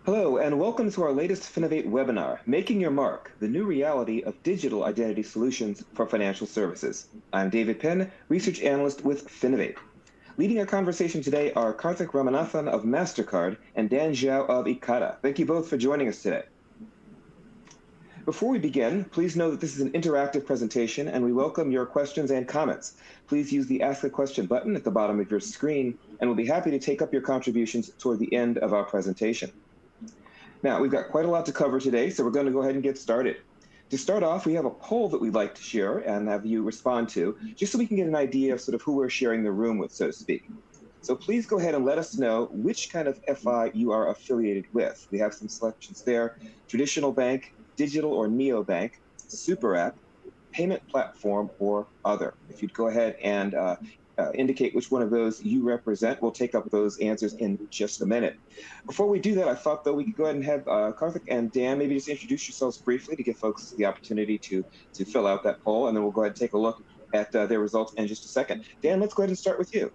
Hello, and welcome to our latest Finovate webinar, Making Your Mark, the New Reality of Digital Identity Solutions for Financial Services. I'm David Penn, Research Analyst with Finovate. Leading our conversation today are Karthik Ramanathan of Mastercard and Dan Jiao of Ekata. Thank you both for joining us today. Before we begin, please know that this is an interactive presentation and we welcome your questions and comments. Please use the Ask a Question button at the bottom of your screen, and we'll be happy to take up your contributions toward the end of our presentation. Now, we've got quite a lot to cover today, so we're going to go ahead and get started. To start off, we have a poll that we'd like to share and have you respond to, just so we can get an idea of sort of who we're sharing the room with, so to speak. So please go ahead and let us know which kind of FI you are affiliated with. We have some selections there: traditional bank, digital or neobank, super app, payment platform, or other. If you'd go ahead and indicate which one of those you represent, we'll take up those answers in just a minute. Before we do that, I thought, though, we could go ahead and have Karthik and Dan maybe just introduce yourselves briefly to give folks the opportunity to fill out that poll, and then we'll go ahead and take a look at their results in just a second. Dan, let's go ahead and start with you.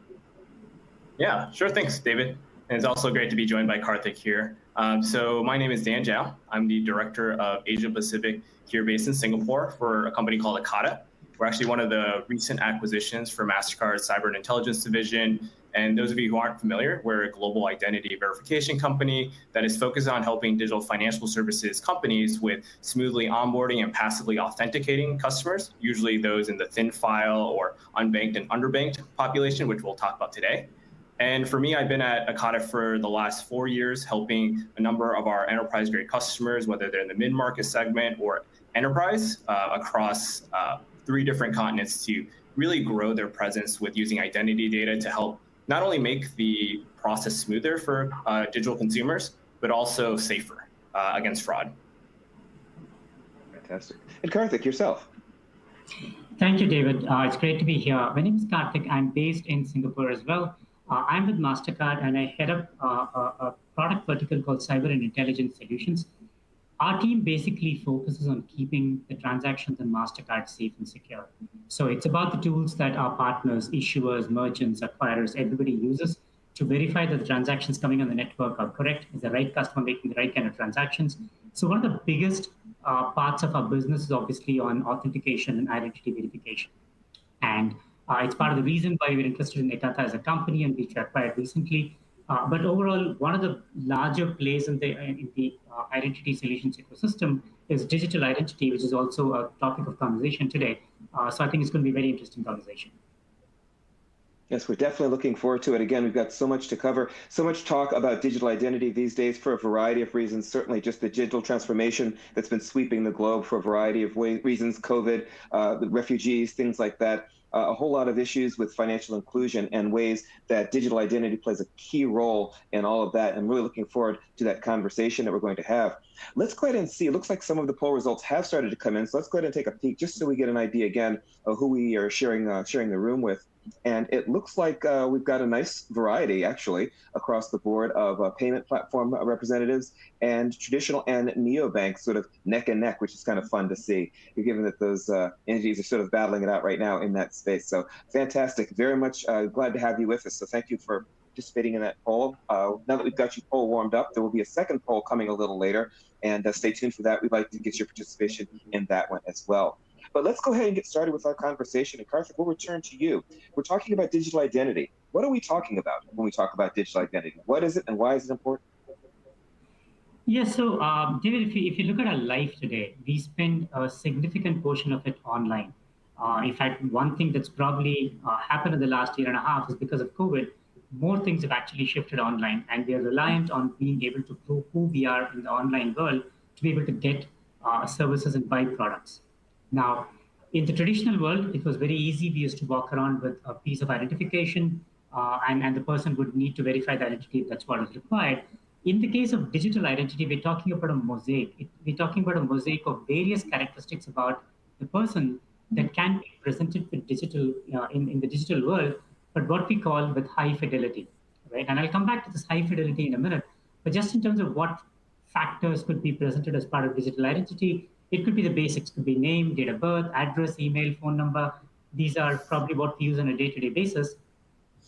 Yeah, sure. Thanks, David. And it's also great to be joined by Karthik here. So my name is Dan Jiao. I'm the Director of Asia Pacific here based in Singapore for a company called Ekata. We're actually one of the recent acquisitions for Mastercard's Cyber and Intelligence Division. And those of you who aren't familiar, we're a global identity verification company that is focused on helping digital financial services companies with smoothly onboarding and passively authenticating customers, usually those in the thin file or unbanked and underbanked population, which we'll talk about today. And for me, I've been at Ekata for the last 4 years, helping a number of our enterprise-grade customers, whether they're in the mid-market segment or enterprise, across 3 different continents, to really grow their presence with using identity data to help not only make the process smoother for digital consumers, but also safer against fraud. Fantastic. And Karthik, yourself. Thank you, David. It's great to be here. My name is Karthik. I'm based in Singapore as well. I'm with Mastercard, and I head up a product vertical called Cyber and Intelligence Solutions. Our team basically focuses on keeping the transactions in Mastercard safe and secure. So it's about the tools that our partners, issuers, merchants, acquirers, everybody uses to verify that the transactions coming on the network are correct, is the right customer making the right kind of transactions. So one of the biggest parts of our business is obviously on authentication and identity verification. And it's part of the reason why we're interested in Ekata as a company, and which we acquired recently. But overall, one of the larger plays in the identity solutions ecosystem is digital identity, which is also a topic of conversation today. So I think it's going to be a very interesting conversation. Yes, we're definitely looking forward to it. Again, we've got so much to cover, so much talk about digital identity these days for a variety of reasons. Certainly just the digital transformation that's been sweeping the globe for a variety of reasons, COVID, the refugees, things like that. A whole lot of issues with financial inclusion and ways that digital identity plays a key role in all of that. And really looking forward to that conversation that we're going to have. Let's go ahead and see. It looks like some of the poll results have started to come in. So let's go ahead and take a peek just so we get an idea again of who we are sharing the room with. And it looks like we've got a nice variety, actually, across the board of payment platform representatives and traditional and neobanks sort of neck and neck, which is kind of fun to see, given that those entities are sort of battling it out right now in that space. So fantastic. Very much glad to have you with us. So thank you for participating in that poll. Now that we've got you poll warmed up, there will be a second poll coming a little later. And stay tuned for that. We'd like to get your participation in that one as well. But let's go ahead and get started with our conversation. And Karthik, we'll return to you. We're talking about digital identity. What are we talking about when we talk about digital identity? What is it and why is it important? Yeah, so David, if you look at our life today, we spend a significant portion of it online. In fact, one thing that's probably happened in the last year and a half is because of COVID, more things have actually shifted online, and we are reliant on being able to prove who we are in the online world to be able to get services and buy products. Now, in the traditional world, it was very easy. We used to walk around with a piece of identification, and the person would need to verify the identity if that's what is required. In the case of digital identity, we're talking about a mosaic. We're talking about a mosaic of various characteristics about the person that can be presented with digital in the digital world, but what we call with high fidelity, right? And I'll come back to this high fidelity in a minute. But just in terms of what factors could be presented as part of digital identity, it could be the basics. It could be name, date of birth, address, email, phone number. These are probably what we use on a day-to-day basis.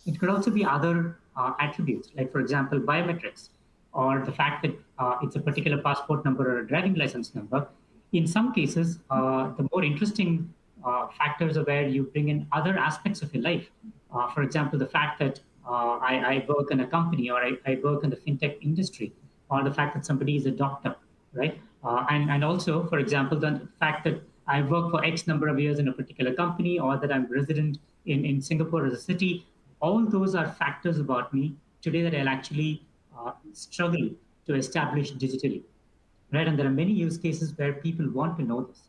It could also be other attributes, like, for example, biometrics. or the fact that it's a particular passport number or a driving license number. In some cases, the more interesting factors are where you bring in other aspects of your life. For example, the fact that I work in a company, or I work in the fintech industry, or the fact that somebody is a doctor, right? And also, for example, the fact that I work for X number of years in a particular company, or that I'm resident in Singapore as a city. All those are factors about me today that I'll actually struggle to establish digitally, right? And there are many use cases where people want to know this.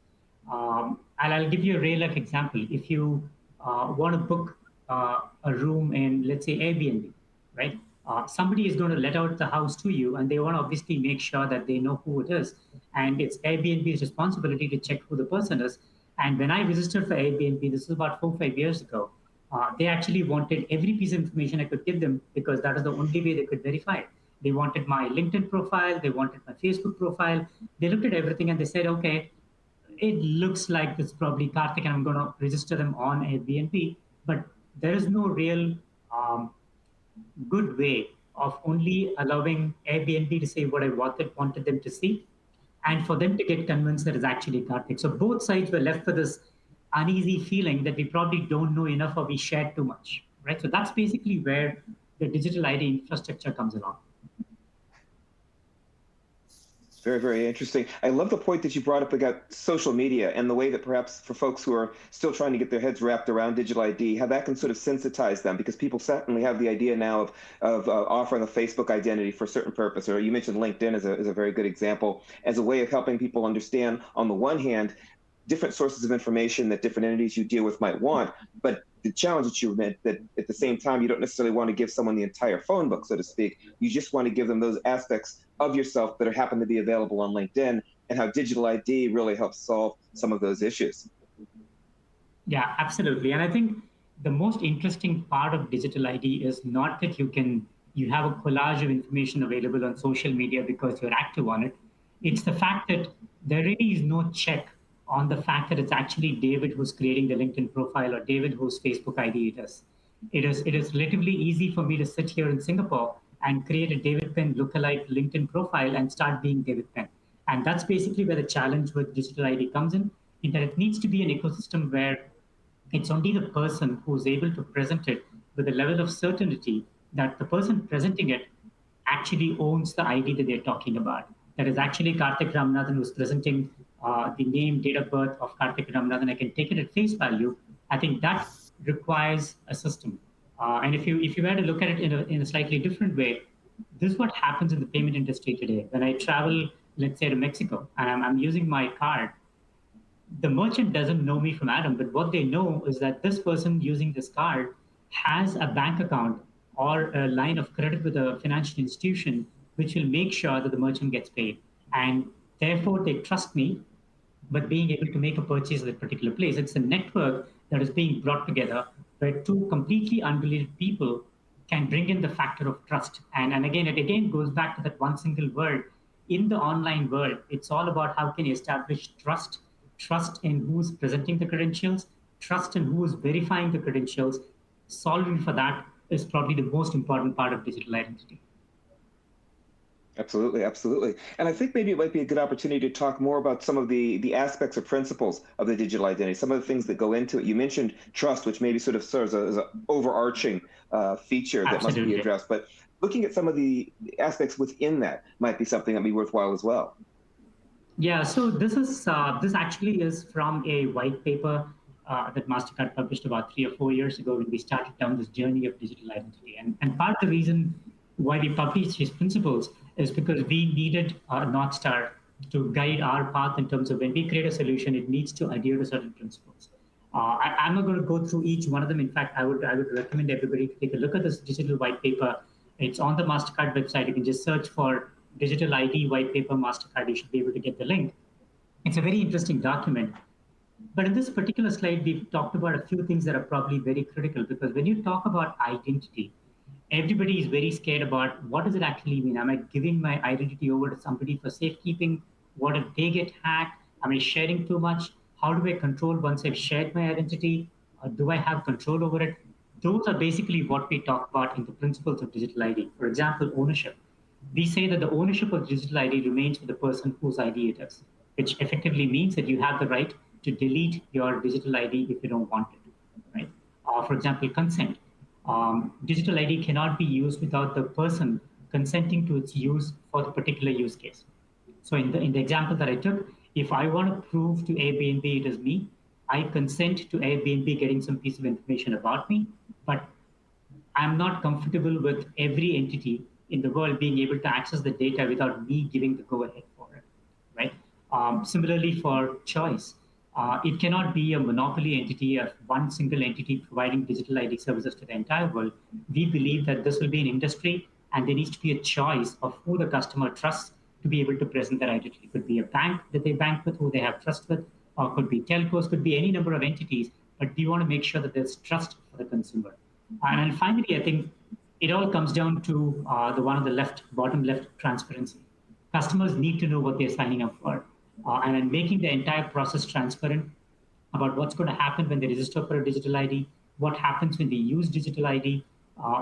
And I'll give you a real life example. If you want to book a room in, let's say, Airbnb, right? Somebody is going to let out the house to you, and they want to obviously make sure that they know who it is. And it's Airbnb's responsibility to check who the person is. And when I registered for Airbnb, this is about 4 or 5 years ago, they actually wanted every piece of information I could give them, because that is the only way they could verify it. They wanted my LinkedIn profile, they wanted my Facebook profile. They looked at everything and they said, okay, it looks like it's probably Karthik, and I'm going to register them on Airbnb. But there is no real good way of only allowing Airbnb to say what I wanted them to see, and for them to get convinced that it's actually Karthik. So both sides were left with this uneasy feeling that we probably don't know enough, or we shared too much, right? So that's basically where the digital ID infrastructure comes along. Very, very interesting. I love the point that you brought up about social media, and the way that perhaps for folks who are still trying to get their heads wrapped around digital ID, how that can sort of sensitize them, because people certainly have the idea now of offering a Facebook identity for a certain purpose. Or you mentioned LinkedIn as a very good example, as a way of helping people understand, on the one hand, different sources of information that different entities you deal with might want, but the challenge that you meant that at the same time, you don't necessarily want to give someone the entire phone book, so to speak. You just want to give them those aspects of yourself that happen to be available on LinkedIn, and how digital ID really helps solve some of those issues. Yeah, absolutely. And I think the most interesting part of digital ID is not that you have a collage of information available on social media because you're active on it. It's the fact that there really is no check on the fact that it's actually David who's creating the LinkedIn profile, or David whose Facebook ID it is. It is relatively easy for me to sit here in Singapore and create a David Penn lookalike LinkedIn profile and start being David Penn. And that's basically where the challenge with digital ID comes in that it needs to be an ecosystem where it's only the person who's able to present it with a level of certainty that the person presenting it actually owns the ID that they're talking about. That is actually Karthik Ramanathan who's presenting the name, date of birth of Karthik Ramanathan. I can take it at face value. I think that requires a system. And if you were to look at it in a slightly different way, this is what happens in the payment industry today. When I travel, let's say, to Mexico, and I'm using my card, the merchant doesn't know me from Adam, but what they know is that this person using this card has a bank account or a line of credit with a financial institution, which will make sure that the merchant gets paid. And therefore, they trust me, but being able to make a purchase at a particular place. It's a network that is being brought together where two completely unrelated people can bring in the factor of trust. And again, it again goes back to that one single word. In the online world, it's all about how can you establish trust in who's presenting the credentials, trust in who is verifying the credentials. Solving for that is probably the most important part of digital identity. Absolutely, absolutely. And I think maybe it might be a good opportunity to talk more about some of the aspects or principles of the digital identity, some of the things that go into it. You mentioned trust, which maybe sort of serves as an overarching feature that must be addressed. But looking at some of the aspects within that might be something that'd be worthwhile as well. Yeah, so this actually is from a white paper that Mastercard published about 3 or 4 years ago when we started down this journey of digital identity. And part of the reason why we published these principles is because we needed a North Star to guide our path in terms of when we create a solution, it needs to adhere to certain principles. I'm not going to go through each one of them. In fact, I would recommend everybody to take a look at this digital white paper. It's on the Mastercard website. You can just search for digital ID white paper Mastercard. You should be able to get the link. It's a very interesting document. But in this particular slide, we've talked about a few things that are probably very critical, because when you talk about identity, everybody is very scared about what does it actually mean? Am I giving my identity over to somebody for safekeeping? What if they get hacked? Am I sharing too much? How do I control once I've shared my identity? Or do I have control over it? Those are basically what we talk about in the principles of digital ID. For example, ownership. we say that the ownership of digital ID remains with the person whose ID it is, which effectively means that you have the right to delete your digital ID if you don't want it, right? For example, consent. Digital ID cannot be used without the person consenting to its use for the particular use case. So in the example that I took, if I want to prove to Airbnb it is me, I consent to Airbnb getting some piece of information about me, but I'm not comfortable with every entity in the world being able to access the data without me giving the go-ahead for it, right? Similarly, for choice, it cannot be a monopoly entity of one single entity providing digital ID services to the entire world. We believe that this will be an industry, and there needs to be a choice of who the customer trusts to be able to present their identity. It could be a bank that they bank with, who they have trust with, or could be telcos, could be any number of entities, but we want to make sure that there's trust for the consumer. And then finally, I think it all comes down to the one on the left, bottom left, transparency. Customers need to know what they're signing up for. And then making the entire process transparent about what's going to happen when they register for a digital ID, what happens when they use digital ID,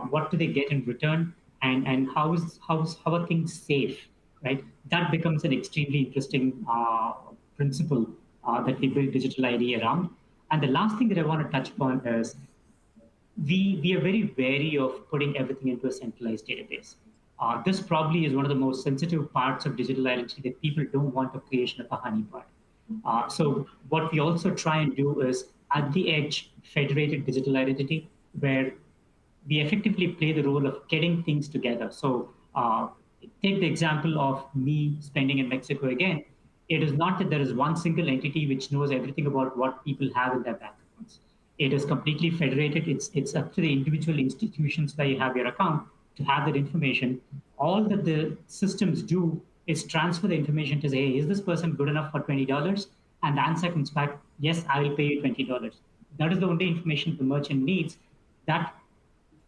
what do they get in return, and how are things safe, right? That becomes an extremely interesting principle that we build digital ID around. And the last thing that I want to touch upon is we are very wary of putting everything into a centralized database. This probably is one of the most sensitive parts of digital identity that people don't want the creation of a honeypot. So what we also try and do is at the edge, federated digital identity, where we effectively play the role of getting things together. So take the example of me spending in Mexico again. It is not that there is one single entity which knows everything about what people have in their bank accounts. It is completely federated. It's up to the individual institutions where you have your account to have that information. All that the systems do is transfer the information to say, hey, is this person good enough for $20? And the answer comes back, yes, I will pay you $20. That is the only information the merchant needs. That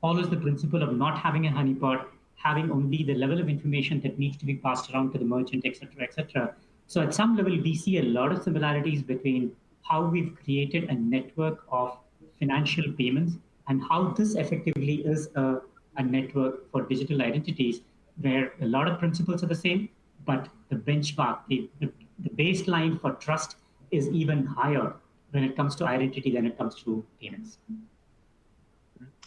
follows the principle of not having a honeypot, having only the level of information that needs to be passed around to the merchant, et cetera, et cetera. So at some level, we see a lot of similarities between how we've created a network of financial payments and how this effectively is a network for digital identities where a lot of principles are the same, but the benchmark, the baseline for trust is even higher when it comes to identity than it comes to payments.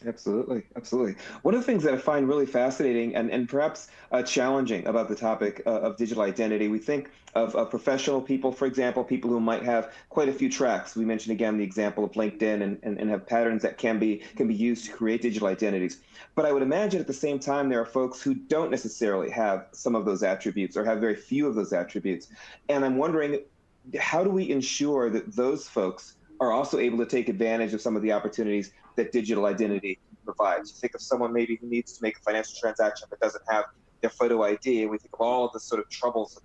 Absolutely, absolutely. One of the things that I find really fascinating and perhaps challenging about the topic of digital identity, we think of professional people, for example, people who might have quite a few tracks. We mentioned again the example of LinkedIn and have patterns that can be used to create digital identities. But I would imagine at the same time there are folks who don't necessarily have some of those attributes or have very few of those attributes. And I'm wondering, how do we ensure that those folks are also able to take advantage of some of the opportunities that digital identity provides? You think of someone maybe who needs to make a financial transaction but doesn't have their photo ID, and we think of all of the sort of troubles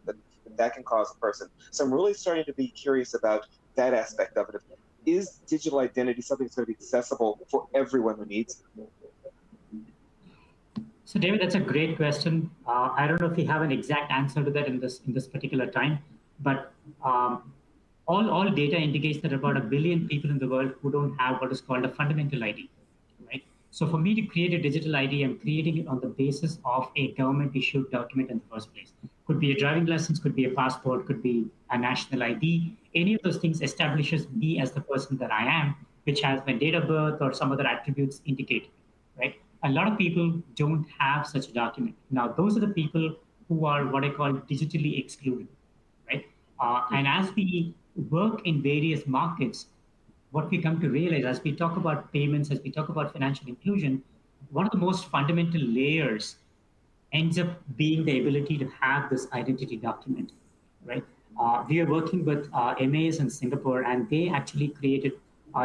that can cause a person. So I'm really starting to be curious about that aspect of it. Is digital identity something that's going to be accessible for everyone who needs it? So David, that's a great question. I don't know if we have an exact answer to that in this particular time, but all data indicates that about 1 billion people in the world who don't have what is called a fundamental ID, right? So for me to create a digital ID, I'm creating it on the basis of a government-issued document in the first place. Could be a driving license, could be a passport, could be a national ID. Any of those things establishes me as the person that I am, which has my date of birth or some other attributes indicated, right? A lot of people don't have such a document. Now, those are the people who are what I call digitally excluded, right? And as we work in various markets, what we come to realize as we talk about payments, as we talk about financial inclusion, one of the most fundamental layers ends up being the ability to have this identity document, right? We are working with MAs in Singapore, and they actually created,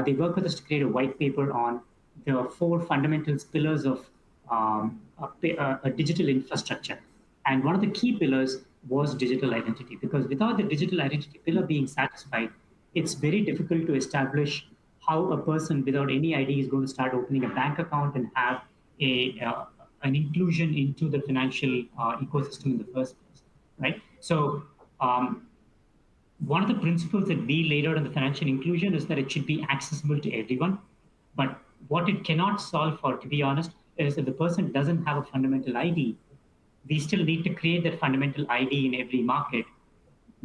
they work with us to create a white paper on the 4 fundamental pillars of a digital infrastructure. And one of the key pillars was digital identity, because without the digital identity pillar being satisfied, it's very difficult to establish how a person without any ID is going to start opening a bank account and have an inclusion into the financial ecosystem in the first place, right? So one of the principles that we laid out in the financial inclusion is that it should be accessible to everyone. But what it cannot solve for, to be honest, is if the person doesn't have a fundamental ID, we still need to create that fundamental ID in every market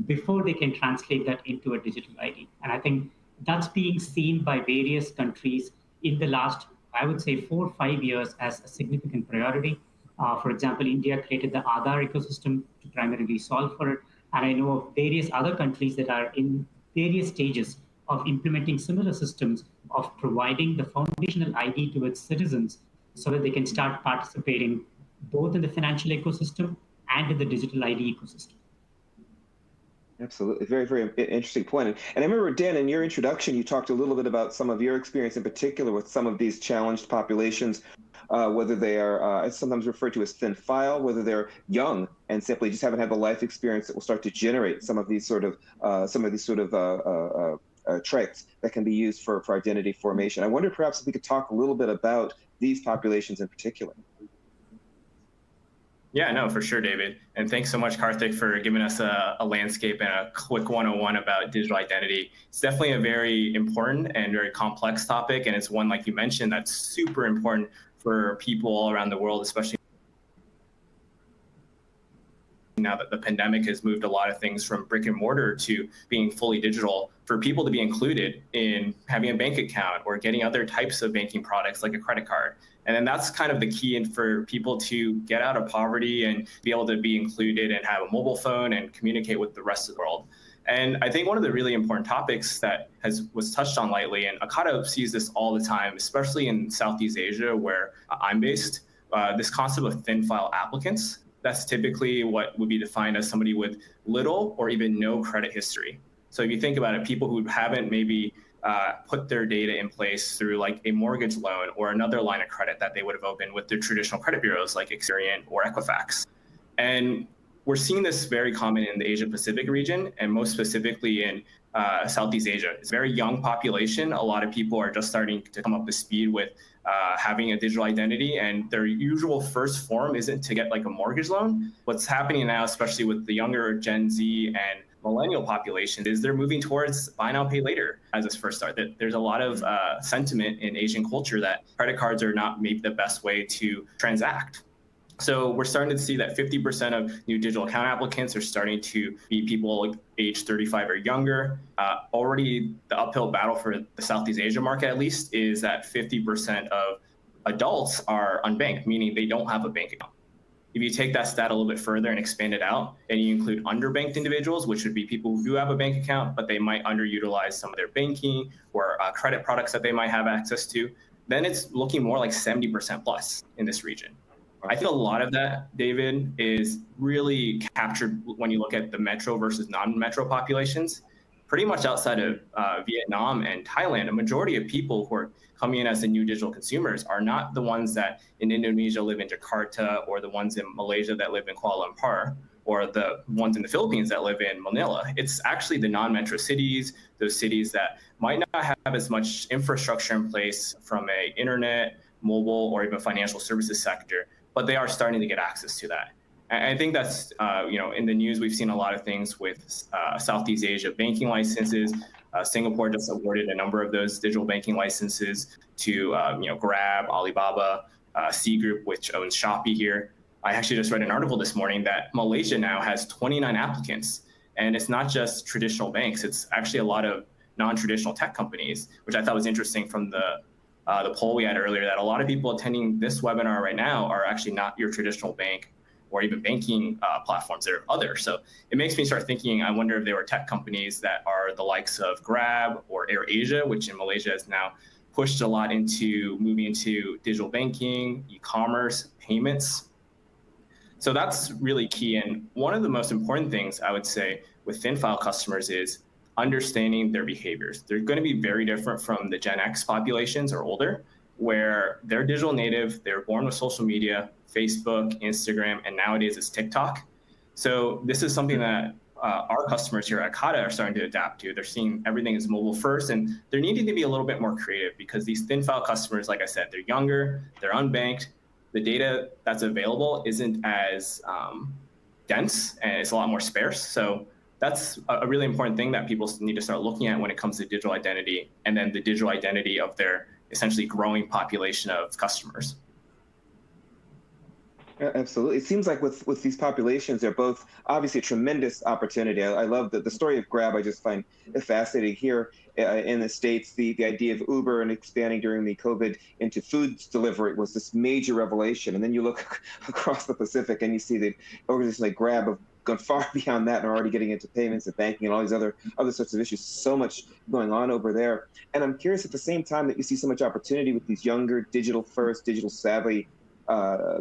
before they can translate that into a digital ID. And I think that's being seen by various countries in the last, I would say, 4 or 5 years as a significant priority. For example, India created the Aadhaar ecosystem to primarily solve for it. And I know of various other countries that are in various stages of implementing similar systems of providing the foundational ID to its citizens so that they can start participating both in the financial ecosystem and in the digital ID ecosystem. Absolutely. Very, very interesting point. And I remember, Dan, in your introduction, you talked a little bit about some of your experience in particular with some of these challenged populations, whether they are it's sometimes referred to as thin file, whether they're young and simply just haven't had the life experience that will start to generate some of these sort of traits that can be used for identity formation. I wonder perhaps if we could talk a little bit about these populations in particular. Yeah, no, for sure, David. And thanks so much, Karthik, for giving us a landscape and a quick 101 about digital identity. It's definitely a very important and very complex topic. And it's one, like you mentioned, that's super important for people all around the world, especially now that the pandemic has moved a lot of things from brick and mortar to being fully digital, for people to be included in having a bank account or getting other types of banking products like a credit card. And then that's kind of the key for people to get out of poverty and be able to be included and have a mobile phone and communicate with the rest of the world. And I think one of the really important topics that was touched on lightly, and Ekata sees this all the time, especially in Southeast Asia, where I'm based, this concept of thin file applicants. That's typically what would be defined as somebody with little or even no credit history. So if you think about it, people who haven't maybe put their data in place through like a mortgage loan or another line of credit that they would have opened with their traditional credit bureaus like Experian or Equifax. And we're seeing this very common in the Asia Pacific region, and most specifically in Southeast Asia. It's a very young population. A lot of people are just starting to come up to speed with having a digital identity, and their usual first form isn't to get like a mortgage loan. What's happening now, especially with the younger Gen Z and millennial population, is they're moving towards buy now, pay later as its first start. There's a lot of sentiment in Asian culture that credit cards are not maybe the best way to transact. So we're starting to see that 50% of new digital account applicants are starting to be people like age 35 or younger. Already the uphill battle for the Southeast Asia market, at least, is that 50% of adults are unbanked, meaning they don't have a bank account. If you take that stat a little bit further and expand it out, and you include underbanked individuals, which would be people who do have a bank account, but they might underutilize some of their banking or credit products that they might have access to, then it's looking more like 70% plus in this region. I think a lot of that, David, is really captured when you look at the metro versus non-metro populations. Pretty much outside of Vietnam and Thailand, a majority of people who are coming in as the new digital consumers are not the ones that in Indonesia live in Jakarta, or the ones in Malaysia that live in Kuala Lumpur, or the ones in the Philippines that live in Manila. It's actually the non-metro cities, those cities that might not have as much infrastructure in place from a internet, mobile, or even financial services sector, but they are starting to get access to that. I think that's, in the news, we've seen a lot of things with Southeast Asia banking licenses. Singapore just awarded a number of those digital banking licenses to, Grab, Alibaba, C Group, which owns Shopee here. I actually just read an article this morning that Malaysia now has 29 applicants. And it's not just traditional banks. It's actually a lot of non-traditional tech companies, which I thought was interesting from the poll we had earlier, that a lot of people attending this webinar right now are actually not your traditional bank or even banking platforms. There are others. So it makes me start thinking, I wonder if there were tech companies that are the likes of Grab or AirAsia, which in Malaysia has now pushed a lot into moving into digital banking, e-commerce, payments. So that's really key. And one of the most important things I would say with thin file customers is understanding their behaviors. They're going to be very different from the Gen X populations or older, where they're digital native, they're born with social media, Facebook, Instagram, and nowadays it's TikTok. So this is something that our customers here at Ekata are starting to adapt to. They're seeing everything is mobile first, and they're needing to be a little bit more creative, because these thin file customers, like I said, they're younger, they're unbanked, the data that's available isn't as dense, and it's a lot more sparse. So that's a really important thing that people need to start looking at when it comes to digital identity, and then the digital identity of their essentially growing population of customers. Absolutely. It seems like with these populations, they're both obviously a tremendous opportunity. I love the story of Grab. I just find it fascinating here in the States. The idea of Uber and expanding during the COVID into foods delivery was this major revelation. And then you look across the Pacific and you see that organizations like Grab have gone far beyond that and are already getting into payments and banking and all these other sorts of issues. So much going on over there. And I'm curious at the same time that you see so much opportunity with these younger digital first, digital savvy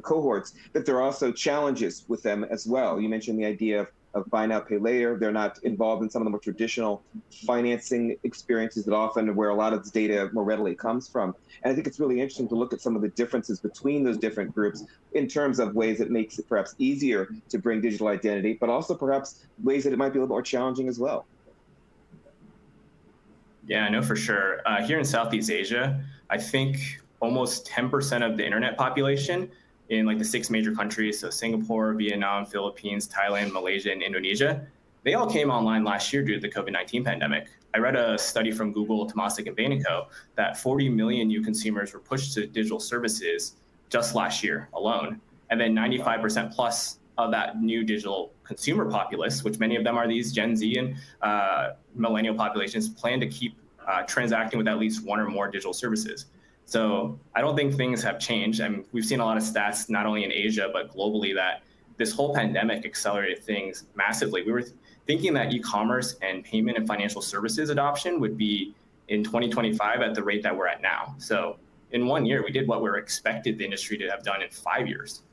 cohorts, that there are also challenges with them as well. You mentioned the idea of buy now, pay later. They're not involved in some of the more traditional financing experiences that often where a lot of this data more readily comes from. And I think it's really interesting to look at some of the differences between those different groups in terms of ways that makes it perhaps easier to bring digital identity, but also perhaps ways that it might be a little more challenging as well. Yeah, I know for sure. Here in Southeast Asia, I think almost 10% of the internet population in like the 6 major countries, so Singapore, Vietnam, Philippines, Thailand, Malaysia, and Indonesia, they all came online last year due to the COVID-19 pandemic. I read a study from Google, Temasek, and Bain & Co. that 40 million new consumers were pushed to digital services just last year alone. And then 95% plus of that new digital consumer populace, which many of them are these Gen Z and millennial populations, plan to keep transacting with at least one or more digital services. So I don't think things have changed. I mean, we've seen a lot of stats, not only in Asia, but globally, that this whole pandemic accelerated things massively. We were thinking that e-commerce and payment and financial services adoption would be in 2025 at the rate that we're at now. So in 1 year, we did what we were expected the industry to have done in 5 years.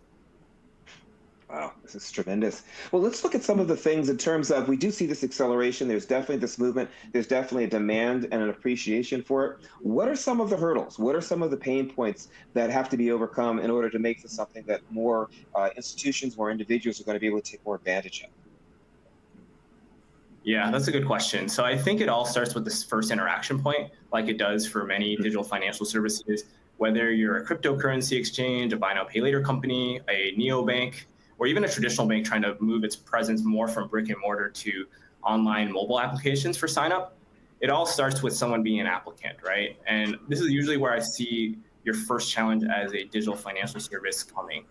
Wow, this is tremendous. Well, let's look at some of the things in terms of, we do see this acceleration. There's definitely this movement. There's definitely a demand and an appreciation for it. What are some of the hurdles? What are some of the pain points that have to be overcome in order to make this something that more institutions, more individuals are going to be able to take more advantage of? Yeah, that's a good question. So I think it all starts with this first interaction point, like it does for many digital financial services, whether you're a cryptocurrency exchange, a buy now, pay later company, a neobank, or even a traditional bank trying to move its presence more from brick and mortar to online mobile applications for sign up. It all starts with someone being an applicant, right? And this is usually where I see your first challenge as a digital financial service coming.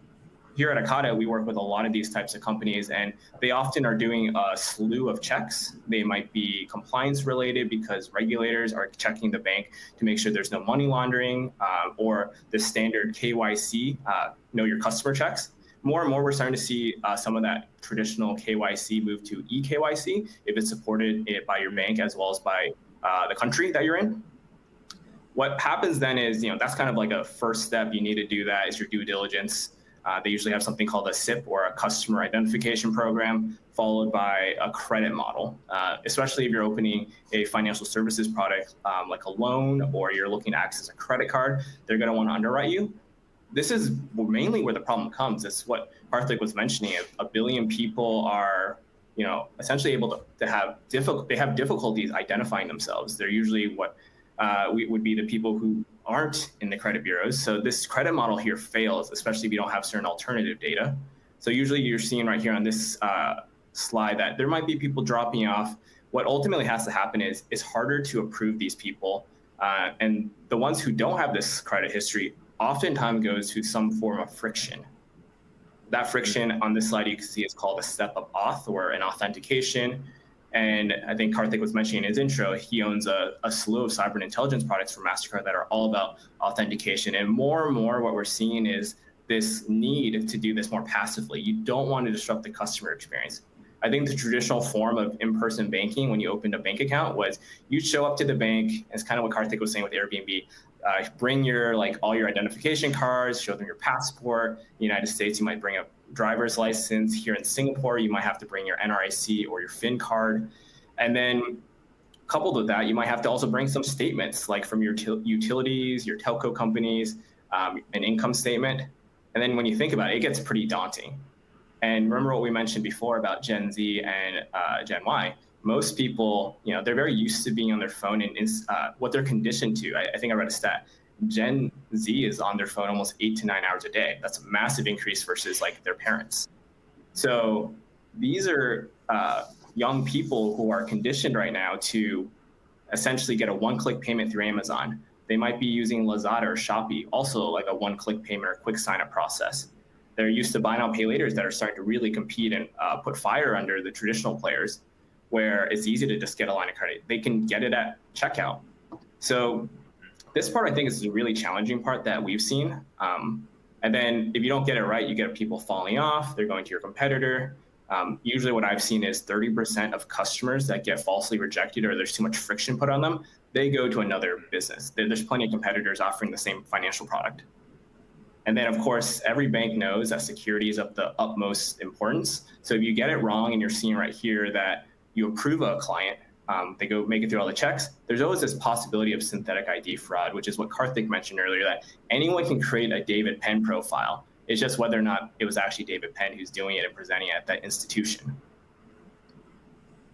Here at Ekata, we work with a lot of these types of companies, and they often are doing a slew of checks. They might be compliance related because regulators are checking the bank to make sure there's no money laundering, or the standard KYC, know your customer checks. More and more, we're starting to see some of that traditional KYC move to eKYC if it's supported by your bank as well as by the country that you're in. What happens then is, that's kind of like a first step. You need to do that is your due diligence. They usually have something called a SIP, or a customer identification program, followed by a credit model. Especially if you're opening a financial services product like a loan, or you're looking to access a credit card, they're going to want to underwrite you. This is mainly where the problem comes. It's what Karthik was mentioning. 1 billion people are, essentially able to have difficulties identifying themselves. They're usually what would be the people who aren't in the credit bureaus. So this credit model here fails, especially if you don't have certain alternative data. So usually you're seeing right here on this slide that there might be people dropping off. What ultimately has to happen is it's harder to approve these people. And the ones who don't have this credit history oftentimes goes to some form of friction. That friction on this slide you can see is called a step-up auth, or an authentication. And I think Karthik was mentioning in his intro, he owns a slew of cyber intelligence products from Mastercard that are all about authentication. And more what we're seeing is this need to do this more passively. You don't want to disrupt the customer experience. I think the traditional form of in-person banking when you opened a bank account was you'd show up to the bank. It's kind of what Karthik was saying with Airbnb. Bring your all your identification cards, show them your passport. In the United States, you might bring a driver's license. Here in Singapore, you might have to bring your NRIC or your FIN card. And then coupled with that, you might have to also bring some statements, like from your utilities, your telco companies, an income statement. And then when you think about it, it gets pretty daunting. And remember what we mentioned before about Gen Z and Gen Y. Most people, they're very used to being on their phone, and what they're conditioned to. I think I read a stat. Gen Z is on their phone almost 8 to 9 hours a day. That's a massive increase versus like their parents. So these are young people who are conditioned right now to essentially get a one-click payment through Amazon. They might be using Lazada or Shopee, also like a one-click payment or quick sign-up process. They're used to buy now, pay laters that are starting to really compete and put fire under the traditional players, where it's easy to just get a line of credit. They can get it at checkout. So this part, I think, is the really challenging part that we've seen. And then if you don't get it right, you get people falling off. They're going to your competitor. Usually what I've seen is 30% of customers that get falsely rejected or there's too much friction put on them, they go to another business. There's plenty of competitors offering the same financial product. And then, of course, every bank knows that security is of the utmost importance. So if you get it wrong and you're seeing right here that you approve a client, they go make it through all the checks, there's always this possibility of synthetic ID fraud, which is what Karthik mentioned earlier, that anyone can create a David Penn profile. It's just whether or not it was actually David Penn who's doing it and presenting it at that institution.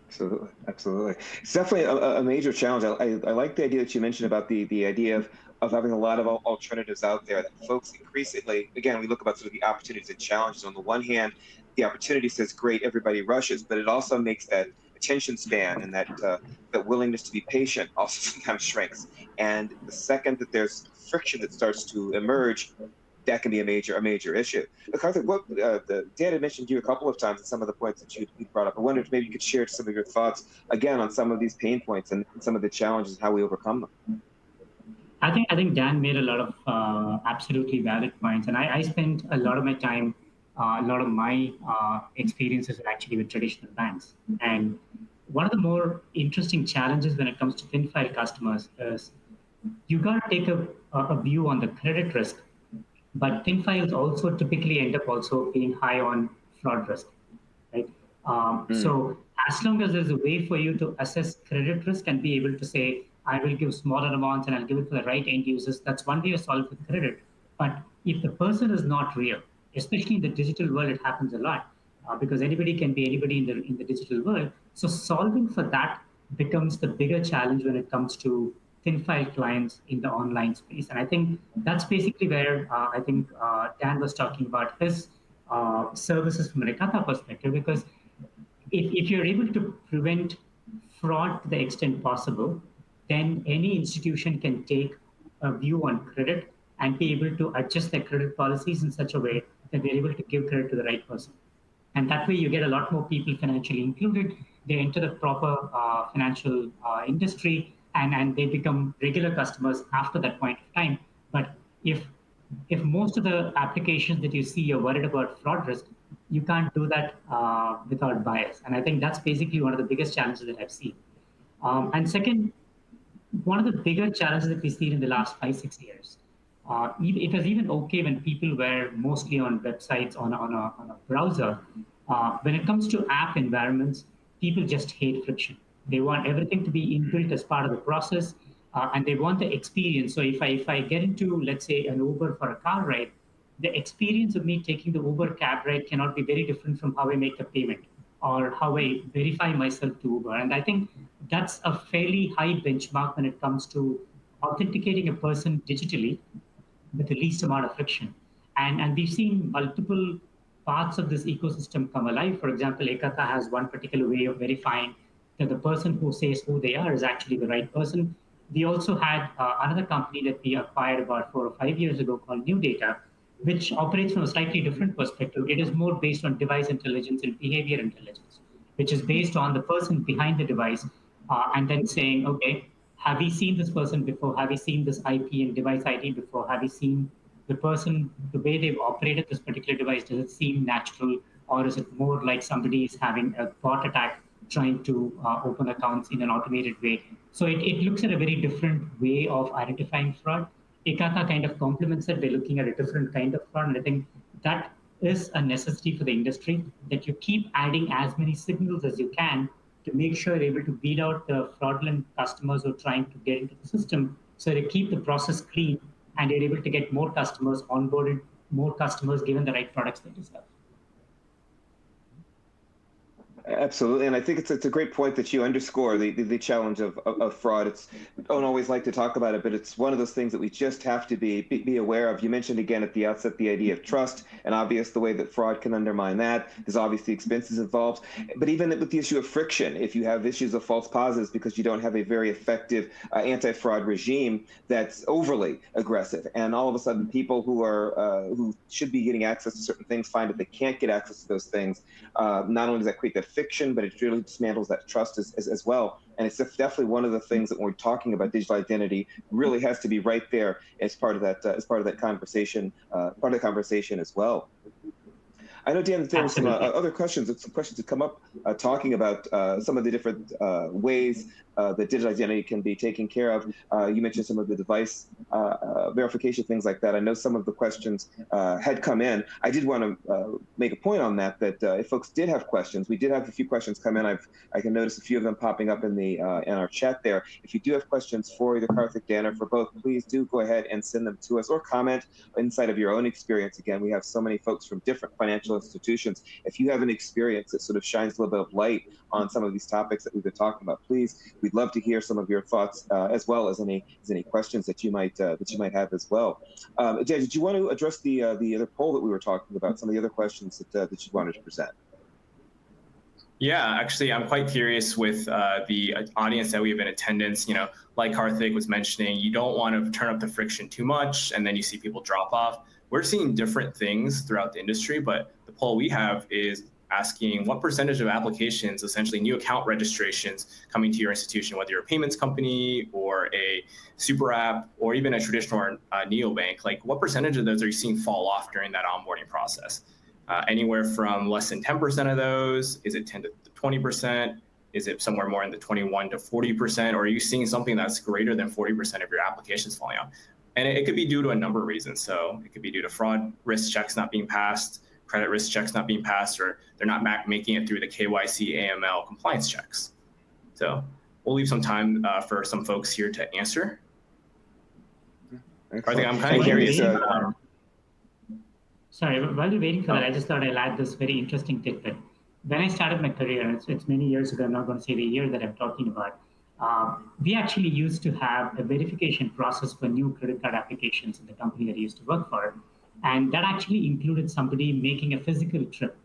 Absolutely, absolutely. It's definitely a major challenge. I like the idea that you mentioned about the idea of having a lot of alternatives out there, that folks increasingly, again, we look about sort of the opportunities and challenges. On the one hand, the opportunity says, great, everybody rushes, but it also makes that attention span and that willingness to be patient also sometimes shrinks. And the second that there's friction that starts to emerge, that can be a major issue. Karthik, Dan had mentioned you a couple of times in some of the points that you brought up. I wondered if maybe you could share some of your thoughts again on some of these pain points and some of the challenges and how we overcome them. I think Dan made a lot of absolutely valid points, and I spent a lot of my time, a lot of my experiences are actually with traditional banks. And one of the more interesting challenges when it comes to thin file customers is you got to take a view on the credit risk, but thin files also typically end up also being high on fraud risk, right? So as long as there's a way for you to assess credit risk and be able to say, I will give smaller amounts and I'll give it to the right end users, that's one way to solve with credit. But if the person is not real, especially in the digital world, it happens a lot because anybody can be anybody in the digital world. So solving for that becomes the bigger challenge when it comes to thin file clients in the online space. And I think that's basically where I think Dan was talking about his services from an Ekata perspective, because if you're able to prevent fraud to the extent possible, then any institution can take a view on credit and be able to adjust their credit policies in such a way that they're able to give credit to the right person. And that way you get a lot more people financially included. They enter the proper financial industry and they become regular customers after that point of time. But if most of the applications that you see, you're worried about fraud risk, you can't do that without bias. And I think that's basically one of the biggest challenges that I've seen. And second, one of the bigger challenges that we've seen in the last 5-6 years, it was even okay when people were mostly on websites on a browser. When it comes to app environments, people just hate friction. They want everything to be inbuilt as part of the process, and they want the experience. So if I get into, let's say, an Uber for a car ride, the experience of me taking the Uber cab ride cannot be very different from how I make the payment or how I verify myself to Uber. And I think that's a fairly high benchmark when it comes to authenticating a person digitally with the least amount of friction. And we've seen multiple parts of this ecosystem come alive. For example, Ekata has one particular way of verifying that the person who says who they are is actually the right person. We also had another company that we acquired about 4 or 5 years ago called New Data, which operates from a slightly different perspective. It is more based on device intelligence and behavior intelligence, which is based on the person behind the device and then saying, okay, have we seen this person before? Have we seen this IP and device ID before? Have we seen the person, the way they've operated this particular device? Does it seem natural, or is it more like somebody is having a bot attack trying to open accounts in an automated way? So it looks at a very different way of identifying fraud. Ekata kind of complements it. They're looking at a different kind of fraud. And I think that is a necessity for the industry, that you keep adding as many signals as you can to make sure you're able to weed out the fraudulent customers who are trying to get into the system, so to keep the process clean and you're able to get more customers onboarded, more customers given the right products they deserve. Absolutely, and I think it's a great point that you underscore the challenge of fraud. We don't always like to talk about it, but it's one of those things that we just have to be aware of. You mentioned again at the outset the idea of trust, and obvious the way that fraud can undermine that. There's obviously expenses involved, but even with the issue of friction, if you have issues of false positives because you don't have a very effective anti-fraud regime that's overly aggressive, and all of a sudden people who should be getting access to certain things find that they can't get access to those things. Not only does that create the fiction, but it really dismantles that trust as well. And it's definitely one of the things that when we're talking about digital identity really has to be right there as part of that conversation, as well. I know, Dan, there were some other questions. Some questions that come up talking about some of the different ways that digital identity can be taken care of. You mentioned some of the device verification, things like that. I know some of the questions had come in. I did want to make a point on that if folks did have questions, we did have a few questions come in. I can notice a few of them popping up in our chat there. If you do have questions for either Karthik, Dan, or for both, please do go ahead and send them to us or comment inside of your own experience. Again, we have so many folks from different financial institutions. If you have an experience that sort of shines a little bit of light on some of these topics that we've been talking about, please, we'd love to hear some of your thoughts as well as any questions that you might have as well. Dan, did you want to address the other poll that we were talking about? Some of the other questions that you wanted to present. Yeah, actually, I'm quite curious with the audience that we have in attendance. You know, like Karthik was mentioning, you don't want to turn up the friction too much, and then you see people drop off. We're seeing different things throughout the industry, but the poll we have is asking what percentage of applications, essentially new account registrations coming to your institution, whether you're a payments company or a super app or even a traditional neobank, like what percentage of those are you seeing fall off during that onboarding process? Anywhere from less than 10% of those? Is it 10 to 20%? Is it somewhere more in the 21 to 40%? Or are you seeing something that's greater than 40% of your applications falling off? And it could be due to a number of reasons. So it could be due to fraud risk checks not being passed, credit risk checks not being passed, or they're not making it through the KYC AML compliance checks. So we'll leave some time for some folks here to answer. I think I'm kind of curious. Sorry, while you're waiting for that, I just thought I'll add this very interesting tidbit. When I started my career, it's many years ago, I'm not going to say the year that I'm talking about, we actually used to have a verification process for new credit card applications in the company that I used to work for. And that actually included somebody making a physical trip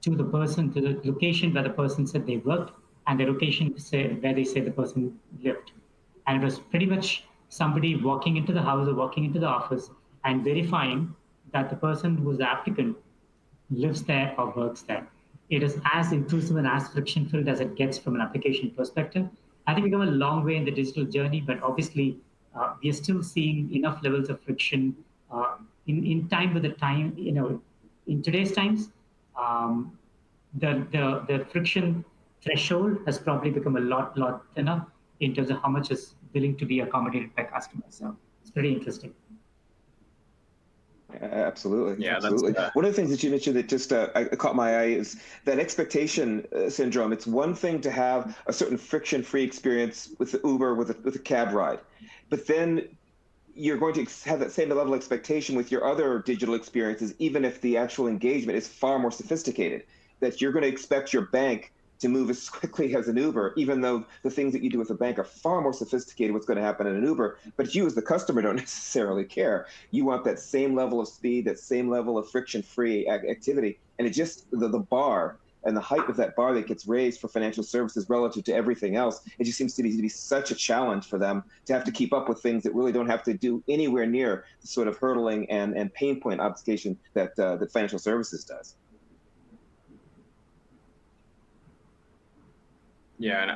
to the location where the person said they worked and the location where they say the person lived. And it was pretty much somebody walking into the house or walking into the office and verifying that the person who's the applicant lives there or works there. It is as intrusive and as friction-filled as it gets from an application perspective. I think we've come a long way in the digital journey, but obviously we are still seeing enough levels of friction in time with the time, in today's times, the friction threshold has probably become a lot thinner in terms of how much is willing to be accommodated by customers. So it's pretty interesting. Absolutely. Yeah, absolutely. One of the things that you mentioned that just caught my eye is that expectation syndrome. It's one thing to have a certain friction-free experience with the Uber, with a cab ride, but then you're going to have that same level of expectation with your other digital experiences, even if the actual engagement is far more sophisticated, that you're going to expect your bank to move as quickly as an Uber, even though the things that you do with a bank are far more sophisticated what's going to happen in an Uber, but you as the customer don't necessarily care. You want that same level of speed, that same level of friction-free activity. And it just, the bar and the height of that bar that gets raised for financial services relative to everything else, it just seems to be such a challenge for them to have to keep up with things that really don't have to do anywhere near the sort of hurdling and pain point obfuscation that financial services does. Yeah, and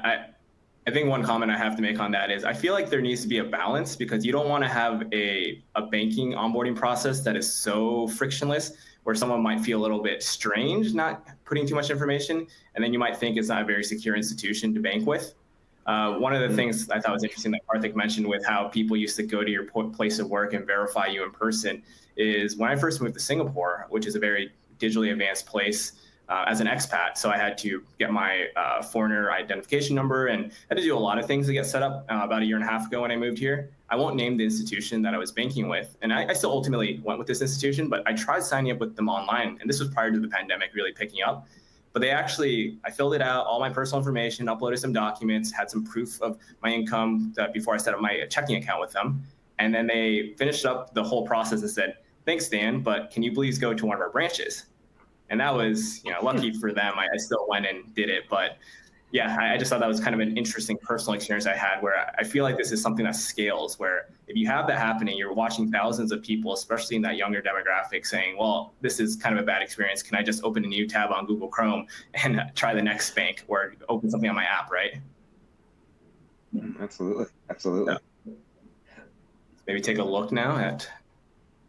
I think one comment I have to make on that is I feel like there needs to be a balance, because you don't want to have a banking onboarding process that is so frictionless where someone might feel a little bit strange not putting too much information, and then you might think it's not a very secure institution to bank with. One of the things I thought was interesting that Karthik mentioned with how people used to go to your place of work and verify you in person is when I first moved to Singapore, which is a very digitally advanced place, as an expat. So I had to get my foreigner identification number and had to do a lot of things to get set up about a year and a half ago when I moved here. I won't name the institution that I was banking with. And I still ultimately went with this institution, but I tried signing up with them online. And this was prior to the pandemic really picking up. But I filled it out, all my personal information, uploaded some documents, had some proof of my income before I set up my checking account with them. And then they finished up the whole process and said, thanks, Dan, but can you please go to one of our branches? And that was, lucky for them. I still went and did it. But yeah, I just thought that was kind of an interesting personal experience I had, where I feel like this is something that scales, where if you have that happening, you're watching thousands of people, especially in that younger demographic, saying, well, this is kind of a bad experience. Can I just open a new tab on Google Chrome and try the next bank or open something on my app, right? Absolutely. Absolutely. Yeah. Maybe take a look now at,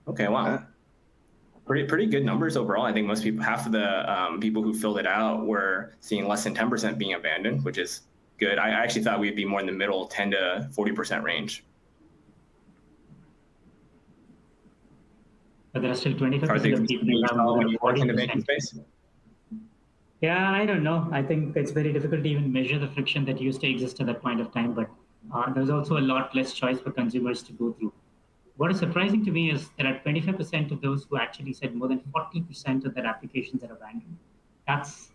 okay, wow. Yeah. Pretty good numbers overall. I think most people, half of the people who filled it out were seeing less than 10% being abandoned, which is good. I actually thought we'd be more in the middle 10 to 40% range. But there are still 25% of people who have more than 40% in the banking space. Yeah, I don't know. I think it's very difficult to even measure the friction that used to exist at that point of time, but there's also a lot less choice for consumers to go through. What is surprising to me is there are 25% of those who actually said more than 40% of their applications are abandoned. That's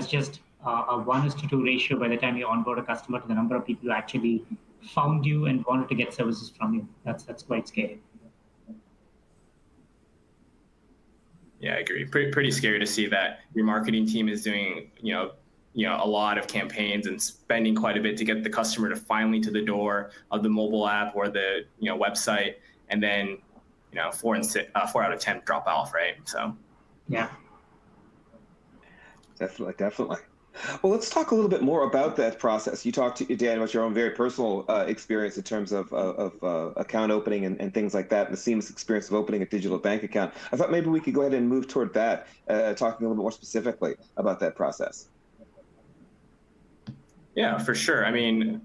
just a 1:2 ratio by the time you onboard a customer to the number of people who actually found you and wanted to get services from you. That's quite scary. Yeah, I agree. Pretty scary to see that your marketing team is doing, a lot of campaigns and spending quite a bit to get the customer to finally to the door of the mobile app or the website. And then, 4 out of 10 drop off, right? So, yeah, definitely. Well, let's talk a little bit more about that process. You talked to Dan about your own very personal experience in terms of account opening and things like that, and the seamless experience of opening a digital bank account. I thought maybe we could go ahead and move toward that, talking a little bit more specifically about that process. Yeah, for sure. I mean,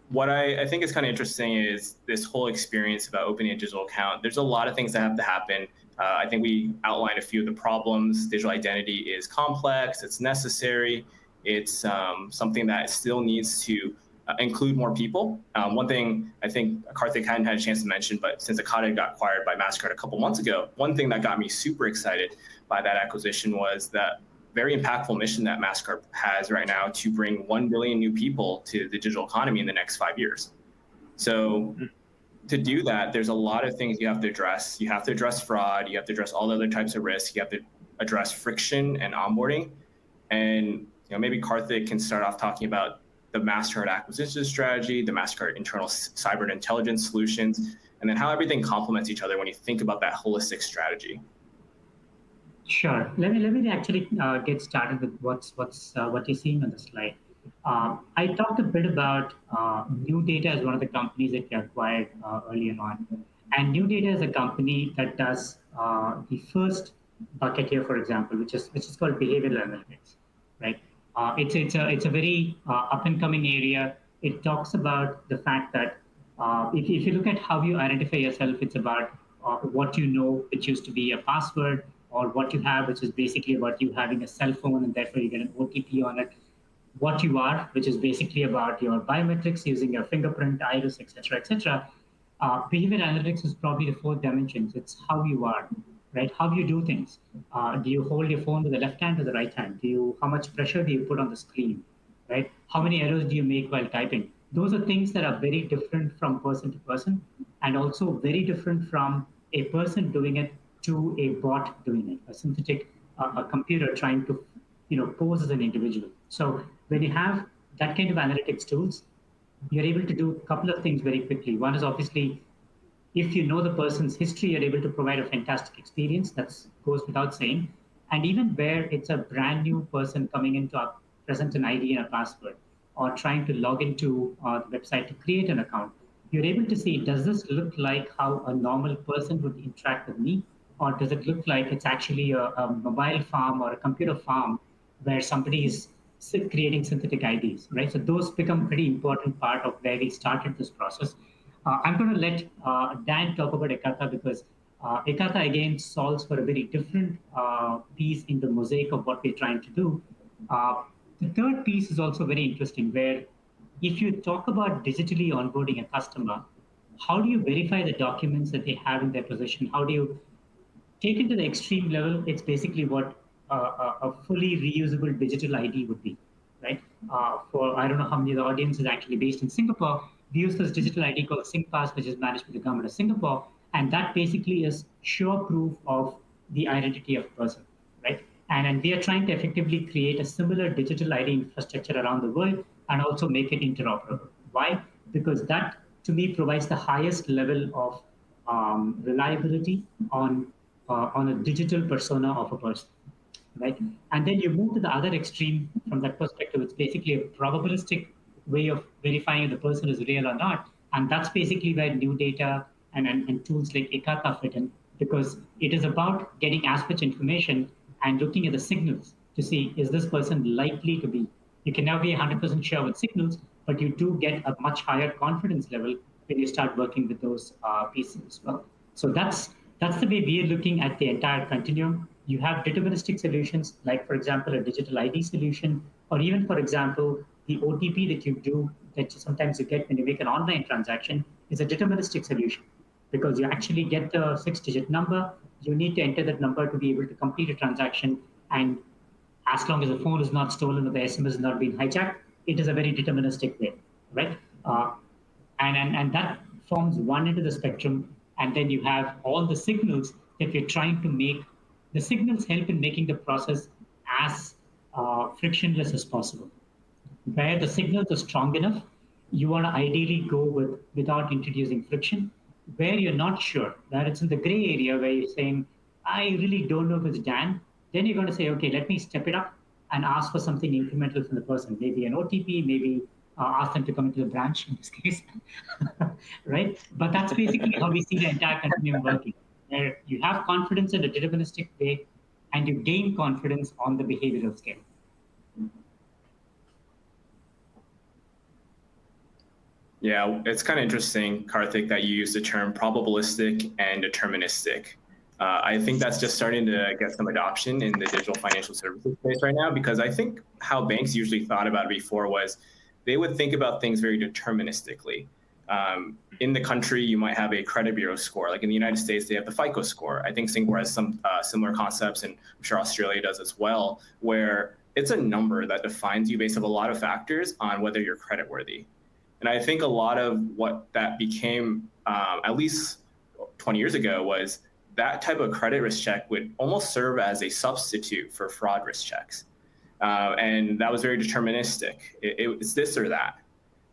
what I think is kind of interesting is this whole experience about opening a digital account. There's a lot of things that have to happen. I think we outlined a few of the problems. Digital identity is complex, it's necessary, it's something that still needs to include more people. One thing I think Karthik hadn't had a chance to mention, but since Ekata got acquired by Mastercard a couple months ago, one thing that got me super excited by that acquisition was that very impactful mission that Mastercard has right now to bring 1 billion new people to the digital economy in the next 5 years. So to do that, there's a lot of things you have to address. You have to address fraud. You have to address all the other types of risk. You have to address friction and onboarding. And maybe Karthik can start off talking about the Mastercard acquisition strategy, the Mastercard internal cyber intelligence solutions, and then how everything complements each other when you think about that holistic strategy. Sure. Let me actually get started with what you're seeing on the slide. I talked a bit about NuData as one of the companies that we acquired earlier on. And NuData is a company that does the first bucket here, for example, which is called behavioral analytics, right? It's a very up and coming area. It talks about the fact that if you look at how you identify yourself, it's about what you know, which used to be a password, or what you have, which is basically about you having a cell phone and therefore you get an OTP on it. What you are, which is basically about your biometrics using your fingerprint, iris, et cetera, behavior analytics is probably the fourth dimension. It's how you are, right? How you do things. Do you hold your phone with the left hand or the right hand? How much pressure do you put on the screen, right? How many errors do you make while typing? Those are things that are very different from person to person, and also very different from a person doing it to a bot doing it, a synthetic a computer trying to pose as an individual. So when you have that kind of analytics tools, you're able to do a couple of things very quickly. One is obviously, if you know the person's history, you're able to provide a fantastic experience. That goes without saying. And even where it's a brand new person coming in to present an ID and a password, or trying to log into the website to create an account, you're able to see, does this look like how a normal person would interact with me? Or does it look like it's actually a mobile farm or a computer farm where somebody is creating synthetic IDs, right? So those become a pretty important part of where we started this process. I'm going to let Dan talk about Ekata, because Ekata, again, solves for a very different piece in the mosaic of what we're trying to do. The third piece is also very interesting, where if you talk about digitally onboarding a customer, how do you verify the documents that they have in their possession? How do you take it to the extreme level? It's basically what a fully reusable digital ID would be, right? For I don't know how many of the audience is actually based in Singapore. We use this digital ID called SingPass, which is managed by the government of Singapore, and that basically is sure proof of the identity of a person, right? And we are trying to effectively create a similar digital ID infrastructure around the world and also make it interoperable. Why? Because that, to me, provides the highest level of reliability on a digital persona of a person, right? And then you move to the other extreme from that perspective. It's basically a probabilistic way of verifying if the person is real or not. And that's basically where new data and tools like Ekata fit in, because it is about getting as much information and looking at the signals to see, is this person likely to be? You can never be 100% sure with signals, but you do get a much higher confidence level when you start working with those pieces as well. So that's the way we are looking at the entire continuum. You have deterministic solutions, like, for example, a digital ID solution, or even, for example, the OTP that you do, that sometimes you get when you make an online transaction, is a deterministic solution, because you actually get the 6-digit number. You need to enter that number to be able to complete a transaction. And as long as the phone is not stolen or the SMS is not being hijacked, it is a very deterministic way, right? And that forms one end of the spectrum. And then you have all the signals that we're trying to make. The signals help in making the process as frictionless as possible. Where the signals are strong enough, you want to ideally go without introducing friction. Where you're not sure, that it's in the gray area where you're saying, I really don't know if it's Dan, then you're going to say, okay, let me step it up and ask for something incremental from the person, maybe an OTP, maybe ask them to come into the branch in this case, right? But that's basically how we see the entire continuum working, where you have confidence in a deterministic way and you gain confidence on the behavioral scale. Yeah, it's kind of interesting, Karthik, that you use the term probabilistic and deterministic. I think that's just starting to get some adoption in the digital financial services space right now, because I think how banks usually thought about it before was they would think about things very deterministically. In the country, you might have a credit bureau score. Like in the United States, they have the FICO score. I think Singapore has some similar concepts, and I'm sure Australia does as well, where it's a number that defines you based on a lot of factors on whether you're creditworthy. And I think a lot of what that became, at least 20 years ago, was that type of credit risk check would almost serve as a substitute for fraud risk checks. And that was very deterministic. It's this or that.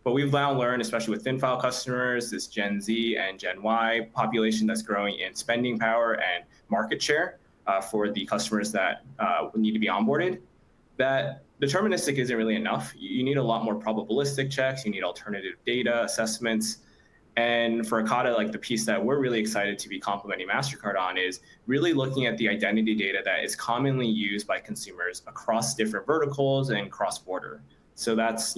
But we've now learned, especially with thin file customers, this Gen Z and Gen Y population that's growing in spending power and market share for the customers that need to be onboarded, that deterministic isn't really enough. You need a lot more probabilistic checks. You need alternative data assessments. And for Ekata, like the piece that we're really excited to be complementing Mastercard on is really looking at the identity data that is commonly used by consumers across different verticals and cross-border. So that's,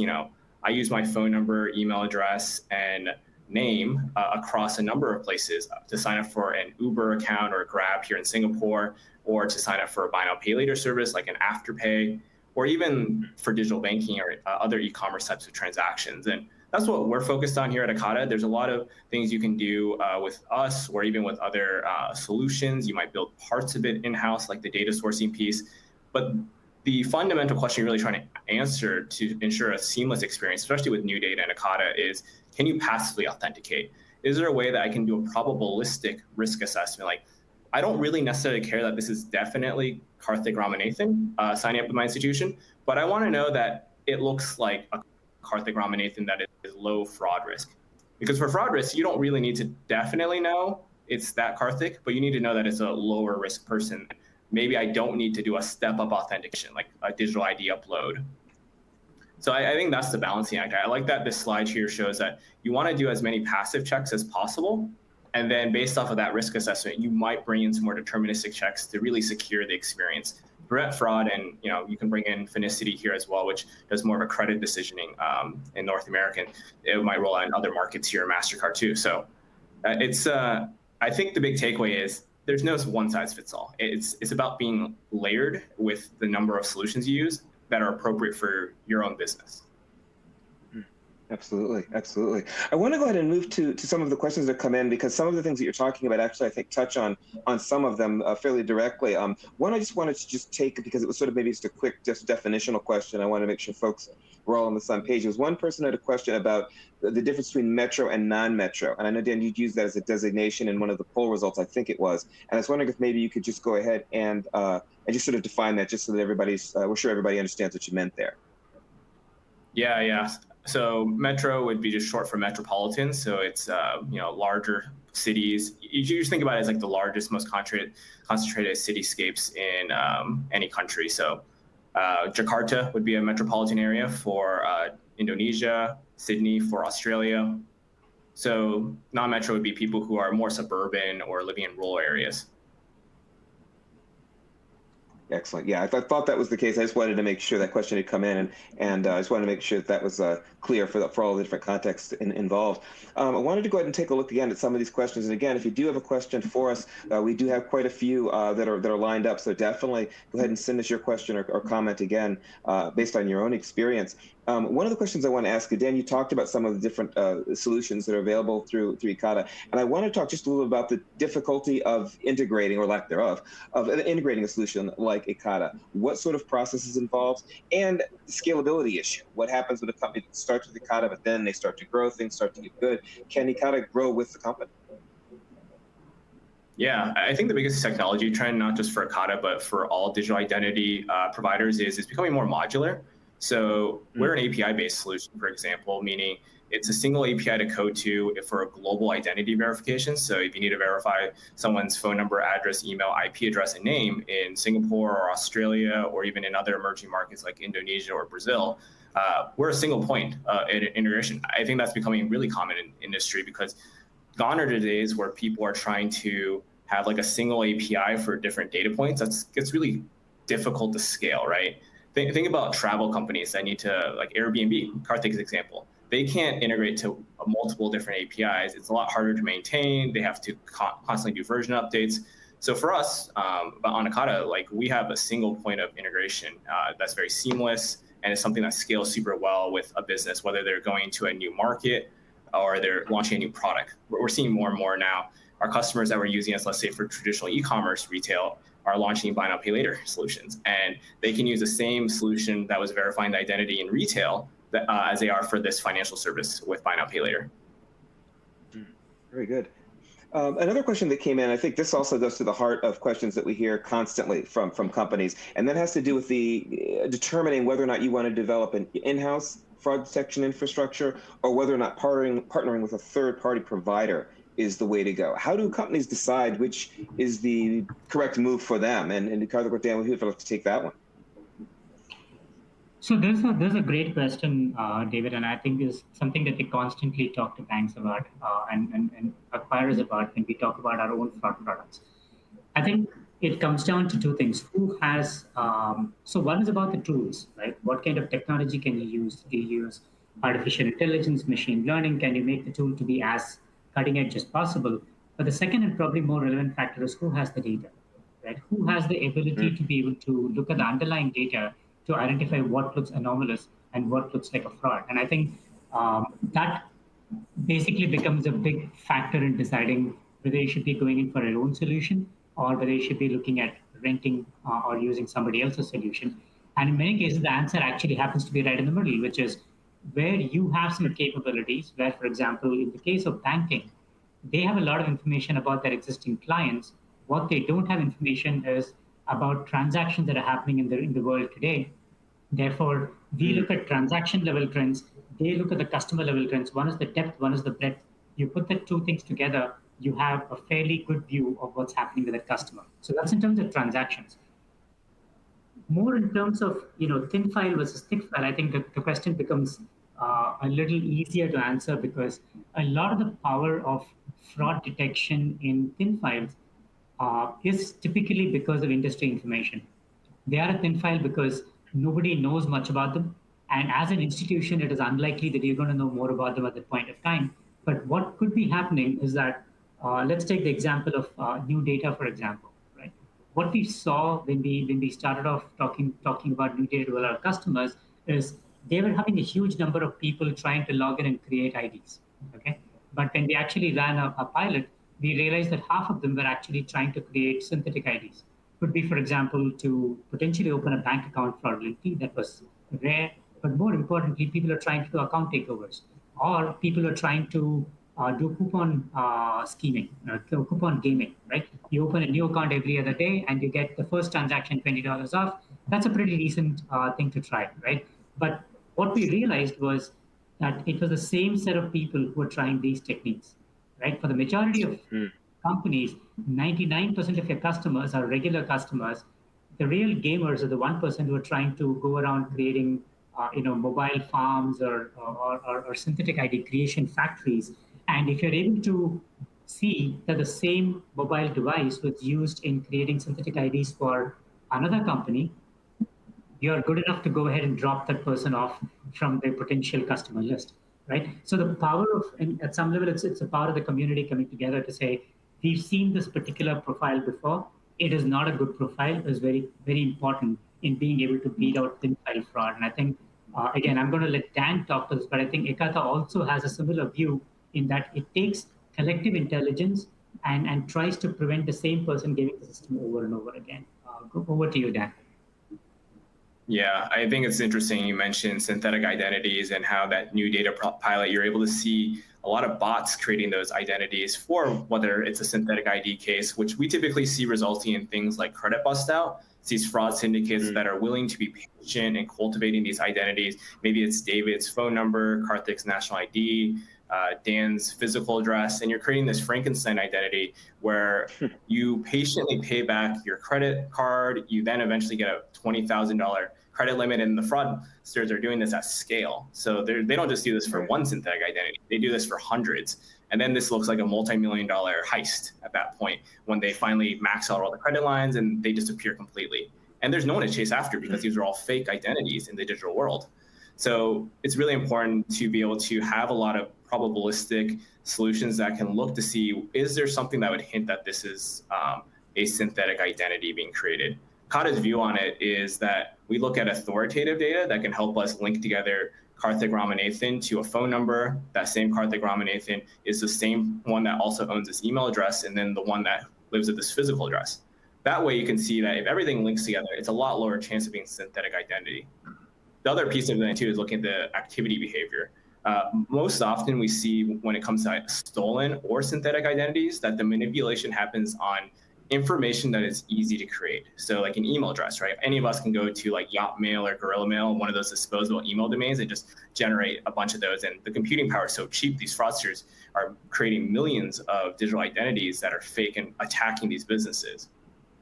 I use my phone number, email address, and name across a number of places to sign up for an Uber account or a Grab here in Singapore, or to sign up for a buy now, pay later service like an Afterpay, or even for digital banking or other e-commerce types of transactions. And that's what we're focused on here at Ekata. There's a lot of things you can do with us, or even with other solutions. You might build parts of it in-house, like the data sourcing piece. But the fundamental question you're really trying to answer to ensure a seamless experience, especially with new data in Ekata, is can you passively authenticate? Is there a way that I can do a probabilistic risk assessment? Like, I don't really necessarily care that this is definitely Karthik Ramanathan signing up with my institution, but I want to know that it looks like a Karthik Ramanathan that is low fraud risk. Because for fraud risk, you don't really need to definitely know it's that Karthik, but you need to know that it's a lower risk person. Maybe I don't need to do a step-up authentication, like a digital ID upload. So I think that's the balancing act. I like that this slide here shows that you want to do as many passive checks as possible. And then based off of that risk assessment, you might bring in some more deterministic checks to really secure the experience, prevent fraud. And you can bring in Finicity here as well, which does more of a credit decisioning in North America. It might roll out in other markets here, Mastercard too. So I think the big takeaway is there's no one size fits all. It's about being layered with the number of solutions you use that are appropriate for your own business. Absolutely, absolutely. I want to go ahead and move to some of the questions that come in, because some of the things that you're talking about actually I think touch on some of them fairly directly. One I just wanted to just take, because it was sort of maybe just a quick just definitional question. I want to make sure folks were all on the same page. There was one person had a question about the difference between metro and non-metro, and I know Dan, you'd used that as a designation in one of the poll results, I think it was. And I was wondering if maybe you could just go ahead and just sort of define that, just so that we're sure everybody understands what you meant there. Yeah, yeah. So metro would be just short for metropolitan. So it's larger cities. You just think about it as like the largest, most concentrated cityscapes in any country. So Jakarta would be a metropolitan area for Indonesia, Sydney for Australia. So non-metro would be people who are more suburban or living in rural areas. Excellent. Yeah, I thought that was the case. I just wanted to make sure that question had come in, and I just wanted to make sure that was clear for all the different contexts involved. I wanted to go ahead and take a look again at some of these questions. And again, if you do have a question for us, we do have quite a few that are lined up. So definitely go ahead and send us your question or comment again based on your own experience. One of the questions I want to ask you, Dan, you talked about some of the different solutions that are available through Ekata, and I want to talk just a little about the difficulty of integrating, or lack thereof, of integrating a solution like Ekata. What sort of process is involved, and the scalability issue. What happens with a company that starts with Ekata, but then they start to grow, things start to get good? Can Ekata grow with the company? Yeah, I think the biggest technology trend, not just for Ekata, but for all digital identity providers, is becoming more modular. So we're an API-based solution, for example, meaning it's a single API to code to for a global identity verification. So if you need to verify someone's phone number, address, email, IP address, and name in Singapore or Australia, or even in other emerging markets like Indonesia or Brazil, we're a single point integration. I think that's becoming really common in industry, because gone are the days where people are trying to have like a single API for different data points. It's really difficult to scale, right? Think about travel companies that need to, like Airbnb, Karthik's example. They can't integrate to multiple different APIs. It's a lot harder to maintain. They have to constantly do version updates. So for us, on Ekata, like we have a single point of integration that's very seamless, and it's something that scales super well with a business, whether they're going to a new market or they're launching a new product. We're seeing more and more now. Our customers that were using us, let's say for traditional e-commerce retail, are launching buy now, pay later solutions. And they can use the same solution that was verifying the identity in retail as they are for this financial service with buy now, pay later. Very good. Another question that came in, I think this also goes to the heart of questions that we hear constantly from companies, and that has to do with the determining whether or not you want to develop an in-house fraud detection infrastructure, or whether or not partnering with a third-party provider is the way to go. How do companies decide which is the correct move for them? And Karthik or Dan, we'd love to take that one. So there's a great question, David, and I think is something that we constantly talk to banks about and acquirers about when we talk about our own fraud products. I think it comes down to two things. Who has, so one is about the tools, right? What kind of technology can you use? Do you use artificial intelligence, machine learning? Can you make the tool to be as cutting edge as possible? But the second and probably more relevant factor is who has the data, right? Who has the ability to be able to look at the underlying data to identify what looks anomalous and what looks like a fraud. And I think that basically becomes a big factor in deciding whether you should be going in for your own solution or whether you should be looking at renting or using somebody else's solution. And in many cases, the answer actually happens to be right in the middle, which is where you have some capabilities, where, for example, in the case of banking, they have a lot of information about their existing clients. What they don't have information is about transactions that are happening in the world today. Therefore, we look at transaction level trends. They look at the customer level trends. One is the depth, one is the breadth. You put the two things together, you have a fairly good view of what's happening with that customer. So that's in terms of transactions. More in terms of thin file versus thick file, I think the question becomes a little easier to answer, because a lot of the power of fraud detection in thin files is typically because of industry information. They are a thin file because nobody knows much about them. And as an institution, it is unlikely that you're going to know more about them at that point of time. But what could be happening is that, let's take the example of new data, for example. Right? What we saw when we started off talking about new data with our customers is they were having a huge number of people trying to log in and create IDs. Okay, but when we actually ran a pilot, we realized that half of them were actually trying to create synthetic IDs. Could be, for example, to potentially open a bank account fraudulently. That was rare, but more importantly, people are trying to do account takeovers, or people are trying to do coupon scheming, coupon gaming, right? You open a new account every other day and you get the first transaction $20 off. That's a pretty decent thing to try, right? But what we realized was that it was the same set of people who were trying these techniques, right? For the majority of companies, 99% of your customers are regular customers. The real gamers are the 1% who are trying to go around creating, mobile farms or synthetic ID creation factories. And if you're able to see that the same mobile device was used in creating synthetic IDs for another company, you're good enough to go ahead and drop that person off from the potential customer list, right? So the power of, and at some level, it's a power of the community coming together to say, we've seen this particular profile before. It is not a good profile. It is very, very important in being able to beat out thin file fraud. And I think, again, I'm going to let Dan talk to this, but I think Ekata also has a similar view in that it takes collective intelligence and tries to prevent the same person gaming the system over and over again. Over to you, Dan. Yeah, I think it's interesting you mentioned synthetic identities and how that new data pilot, you're able to see a lot of bots creating those identities for whether it's a synthetic ID case, which we typically see resulting in things like credit bust out. It's these fraud syndicates that are willing to be patient in cultivating these identities. Maybe it's David's phone number, Karthik's national ID, Dan's physical address, and you're creating this Frankenstein identity where you patiently pay back your credit card. You then eventually get a $20,000 credit limit, and the fraudsters are doing this at scale. So they don't just do this for one synthetic identity. They do this for hundreds. And then this looks like a multi-million-dollar heist at that point when they finally max out all the credit lines and they disappear completely. And there's no one to chase after because these are all fake identities in the digital world. So it's really important to be able to have a lot of probabilistic solutions that can look to see, is there something that would hint that this is a synthetic identity being created? Ekata's view on it is that we look at authoritative data that can help us link together Karthik Ramanathan to a phone number. That same Karthik Ramanathan is the same one that also owns this email address and then the one that lives at this physical address. That way you can see that if everything links together, it's a lot lower chance of being synthetic identity. The other piece of it too is looking at the activity behavior. Most often we see when it comes to stolen or synthetic identities that the manipulation happens on information that is easy to create. So like an email address, right? Any of us can go to like Yacht Mail or Gorilla Mail, one of those disposable email domains, and just generate a bunch of those. And the computing power is so cheap, these fraudsters are creating millions of digital identities that are fake and attacking these businesses.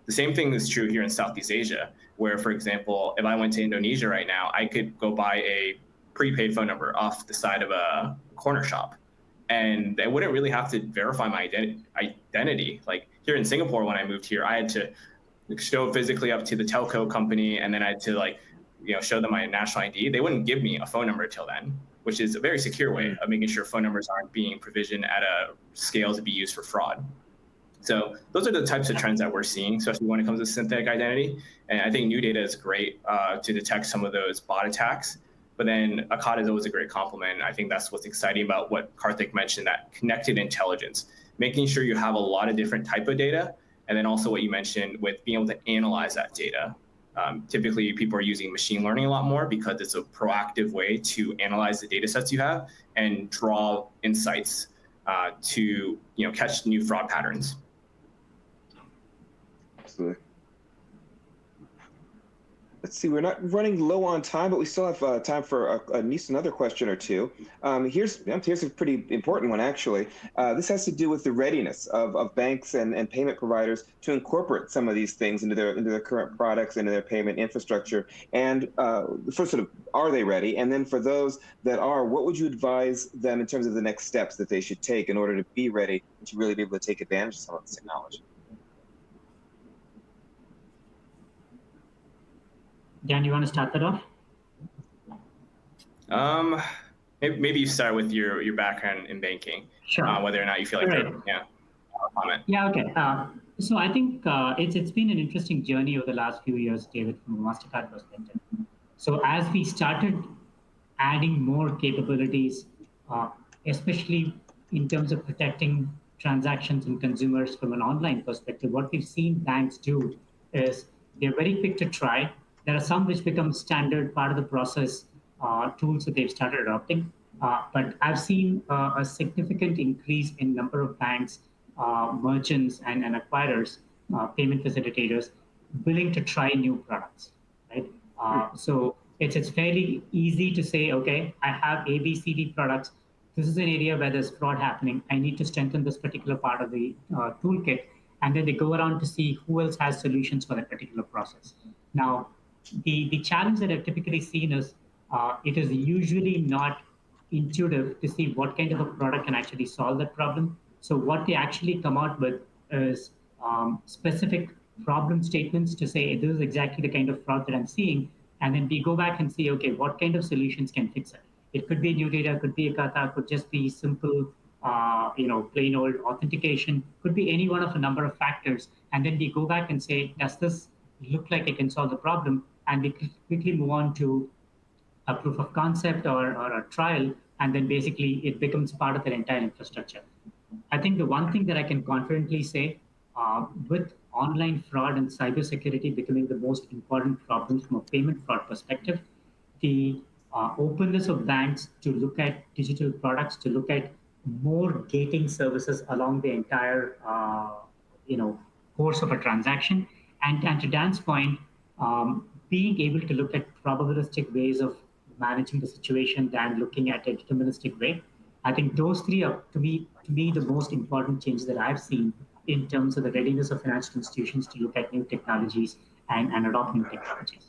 The same thing is true here in Southeast Asia, where, for example, if I went to Indonesia right now, I could go buy a prepaid phone number off the side of a corner shop. And I wouldn't really have to verify my identity. Like here in Singapore, when I moved here, I had to show physically up to the telco company, and then I had to show them my national ID. They wouldn't give me a phone number till then, which is a very secure way of making sure phone numbers aren't being provisioned at a scale to be used for fraud. So those are the types of trends that we're seeing, especially when it comes to synthetic identity. And I think new data is great to detect some of those bot attacks. But then Ekata is always a great complement. I think that's what's exciting about what Karthik mentioned, that connected intelligence, making sure you have a lot of different type of data. And then also what you mentioned with being able to analyze that data. Typically, people are using machine learning a lot more because it's a proactive way to analyze the data sets you have and draw insights to catch new fraud patterns. Absolutely. Let's see, we're not running low on time, but we still have time for at least another question or two. Here's a pretty important one, actually. This has to do with the readiness of banks and payment providers to incorporate some of these things into their current products, into their payment infrastructure. And first, sort of, are they ready? And then for those that are, what would you advise them in terms of the next steps that they should take in order to be ready to really be able to take advantage of some of this technology? Dan, you want to start that off? Maybe you start with your background in banking, sure. Whether or not you feel like comment. Yeah, okay. So I think it's been an interesting journey over the last few years, David, from a Mastercard perspective. So as we started adding more capabilities, especially in terms of protecting transactions and consumers from an online perspective. What we've seen banks do is they're very quick to try. There are some which become standard part of the process tools that they've started adopting. But I've seen a significant increase in number of banks, merchants, and acquirers, payment facilitators, willing to try new products, right? So it's fairly easy to say, okay, I have A, B, C, D products. This is an area where there's fraud happening. I need to strengthen this particular part of the toolkit. And then they go around to see who else has solutions for that particular process. Now, the challenge that I've typically seen is it is usually not intuitive to see what kind of a product can actually solve that problem. So what they actually come out with is specific problem statements to say, this is exactly the kind of fraud that I'm seeing. And then we go back and see, okay, what kind of solutions can fix it? It could be new data, could be Ekata, could just be simple, plain old authentication, could be any one of a number of factors. And then we go back and say, does this look like it can solve the problem? And we quickly move on to a proof of concept or a trial, and then basically it becomes part of their entire infrastructure. I think the one thing that I can confidently say, with online fraud and cybersecurity becoming the most important problem from a payment fraud perspective, the openness of banks to look at digital products, to look at more gating services along the entire course of a transaction, and to Dan's point, being able to look at probabilistic ways of managing the situation than looking at a deterministic way. I think those three are, to me, the most important changes that I've seen in terms of the readiness of financial institutions to look at new technologies and adopt new technologies.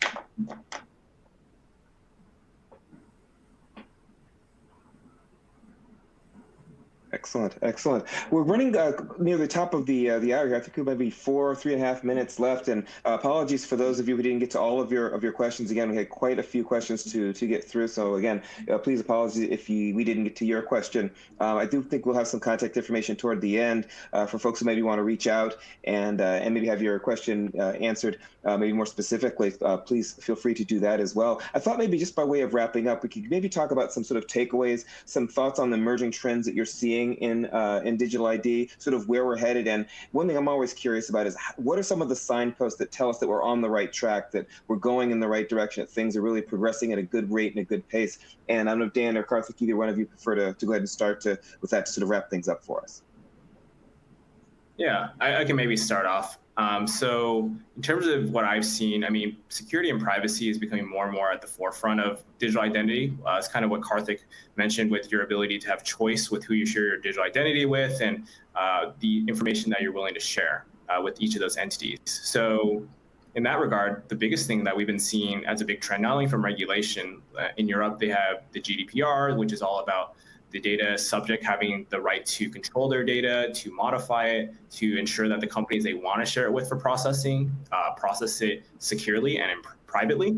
Excellent, excellent. We're running near the top of the hour here. I think we might be 3.5 minutes left. And apologies for those of you who didn't get to all of your questions. Again, we had quite a few questions to get through. So again, please apologize if we didn't get to your question. I do think we'll have some contact information toward the end for folks who maybe want to reach out and maybe have your question answered maybe more specifically. Please feel free to do that as well. I thought maybe just by way of wrapping up, we could maybe talk about some sort of takeaways, some thoughts on the emerging trends that you're seeing in digital ID, sort of where we're headed. And one thing I'm always curious about is what are some of the signposts that tell us that we're on the right track, that we're going in the right direction, that things are really progressing at a good rate and a good pace. And I don't know if Dan or Karthik, either one of you prefer to go ahead and start with that to sort of wrap things up for us. Yeah, I can maybe start off. So in terms of what I've seen, I mean, security and privacy is becoming more and more at the forefront of digital identity. It's kind of what Karthik mentioned with your ability to have choice with who you share your digital identity with and the information that you're willing to share with each of those entities. So in that regard, the biggest thing that we've been seeing as a big trend, not only from regulation, in Europe, they have the GDPR, which is all about the data subject having the right to control their data, to modify it, to ensure that the companies they want to share it with for processing, process it securely and privately,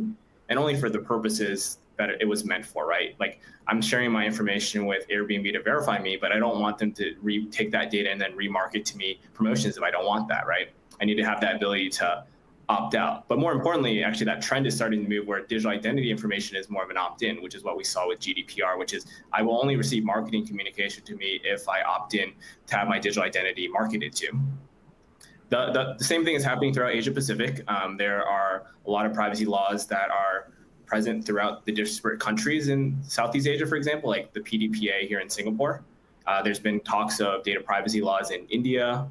and only for the purposes that it was meant for, right? Like I'm sharing my information with Airbnb to verify me, but I don't want them to take that data and then remarket to me promotions if I don't want that, right? I need to have that ability to opt out. But more importantly, actually that trend is starting to move where digital identity information is more of an opt-in, which is what we saw with GDPR, which is I will only receive marketing communication to me if I opt in to have my digital identity marketed to. The same thing is happening throughout Asia Pacific. There are a lot of privacy laws that are present throughout the disparate countries in Southeast Asia, for example, like the PDPA here in Singapore. There's been talks of data privacy laws in India.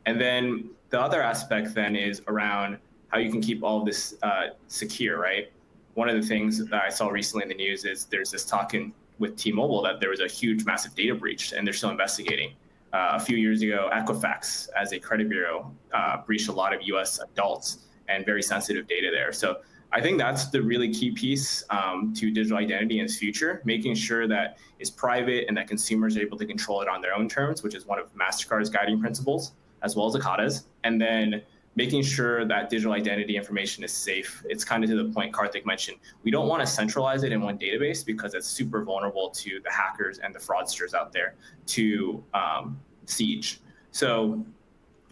And then the other aspect then is around how you can keep all of this secure, right? One of the things that I saw recently in the news is there's this talk with T-Mobile that there was a huge, massive data breach, and they're still investigating. A few years ago, Equifax, as a credit bureau, breached a lot of US adults and very sensitive data there. So I think that's the really key piece to digital identity in its future, making sure that it's private and that consumers are able to control it on their own terms, which is one of Mastercard's guiding principles, as well as Ekata's, and then making sure that digital identity information is safe. It's kind of to the point Karthik mentioned. We don't want to centralize it in one database because it's super vulnerable to the hackers and the fraudsters out there to siege. So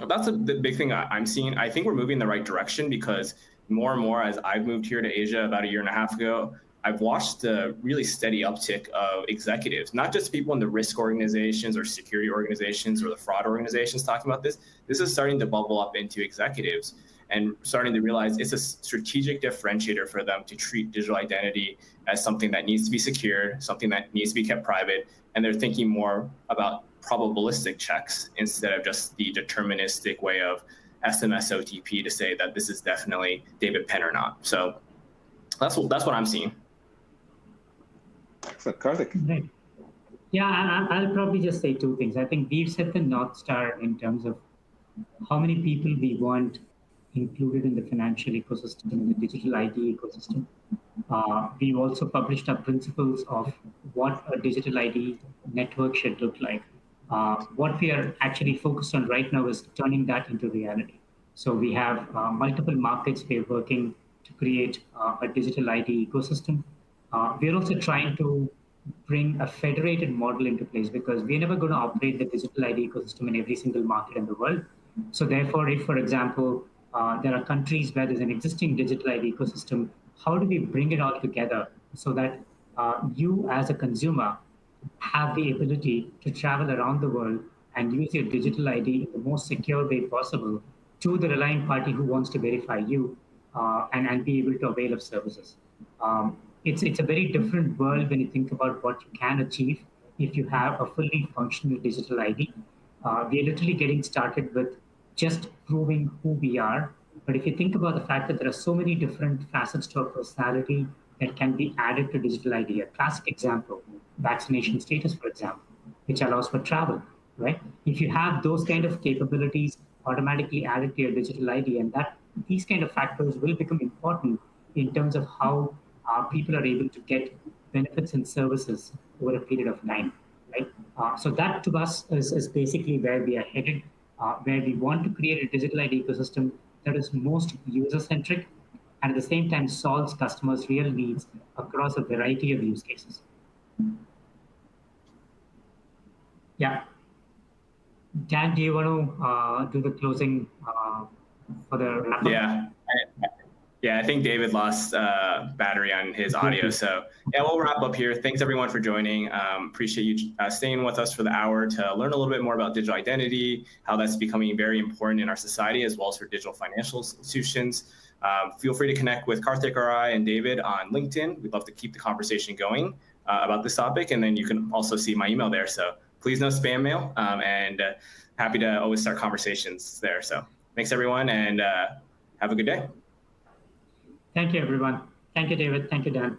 that's the big thing I'm seeing. I think we're moving in the right direction because more and more as I've moved here to Asia about 1.5 years ago, I've watched the really steady uptick of executives, not just people in the risk organizations or security organizations or the fraud organizations talking about this. This is starting to bubble up into executives and starting to realize it's a strategic differentiator for them to treat digital identity as something that needs to be secured, something that needs to be kept private. And they're thinking more about probabilistic checks instead of just the deterministic way of SMS OTP to say that this is definitely David Penn or not. So that's what I'm seeing. Excellent. Karthik. Right. Yeah, I'll probably just say two things. I think we've set the North Star in terms of how many people we want included in the financial ecosystem, in the digital ID ecosystem. We've also published our principles of what a digital ID network should look like. What we are actually focused on right now is turning that into reality. So we have multiple markets we're working to create a digital ID ecosystem. We're also trying to bring a federated model into place because we're never going to operate the digital ID ecosystem in every single market in the world. So therefore, if, for example, there are countries where there's an existing digital ID ecosystem, how do we bring it all together so that you as a consumer have the ability to travel around the world and use your digital ID in the most secure way possible to the relying party who wants to verify you and be able to avail of services. It's a very different world when you think about what you can achieve if you have a fully functional digital ID. We're literally getting started with just proving who we are. But if you think about the fact that there are so many different facets to our personality that can be added to digital ID, a classic example, vaccination status, for example, which allows for travel, right? If you have those kind of capabilities automatically added to your digital ID, and that these kind of factors will become important in terms of how people are able to get benefits and services over a period of time, right? So that to us is basically where we are headed, where we want to create a digital ID ecosystem that is most user-centric and at the same time solves customers' real needs across a variety of use cases. Yeah. Dan, do you want to do the closing for the wrap-up? Yeah, I think David lost battery on his audio. So yeah, we'll wrap up here. Thanks everyone for joining. Appreciate you staying with us for the hour to learn a little bit more about digital identity, how that's becoming very important in our society, as well as for digital financial institutions. Feel free to connect with Karthik or I and David on LinkedIn. We'd love to keep the conversation going about this topic. And then you can also see my email there. So please no spam mail, and happy to always start conversations there. So thanks everyone, and have a good day. Thank you, everyone. Thank you, David. Thank you, Dan.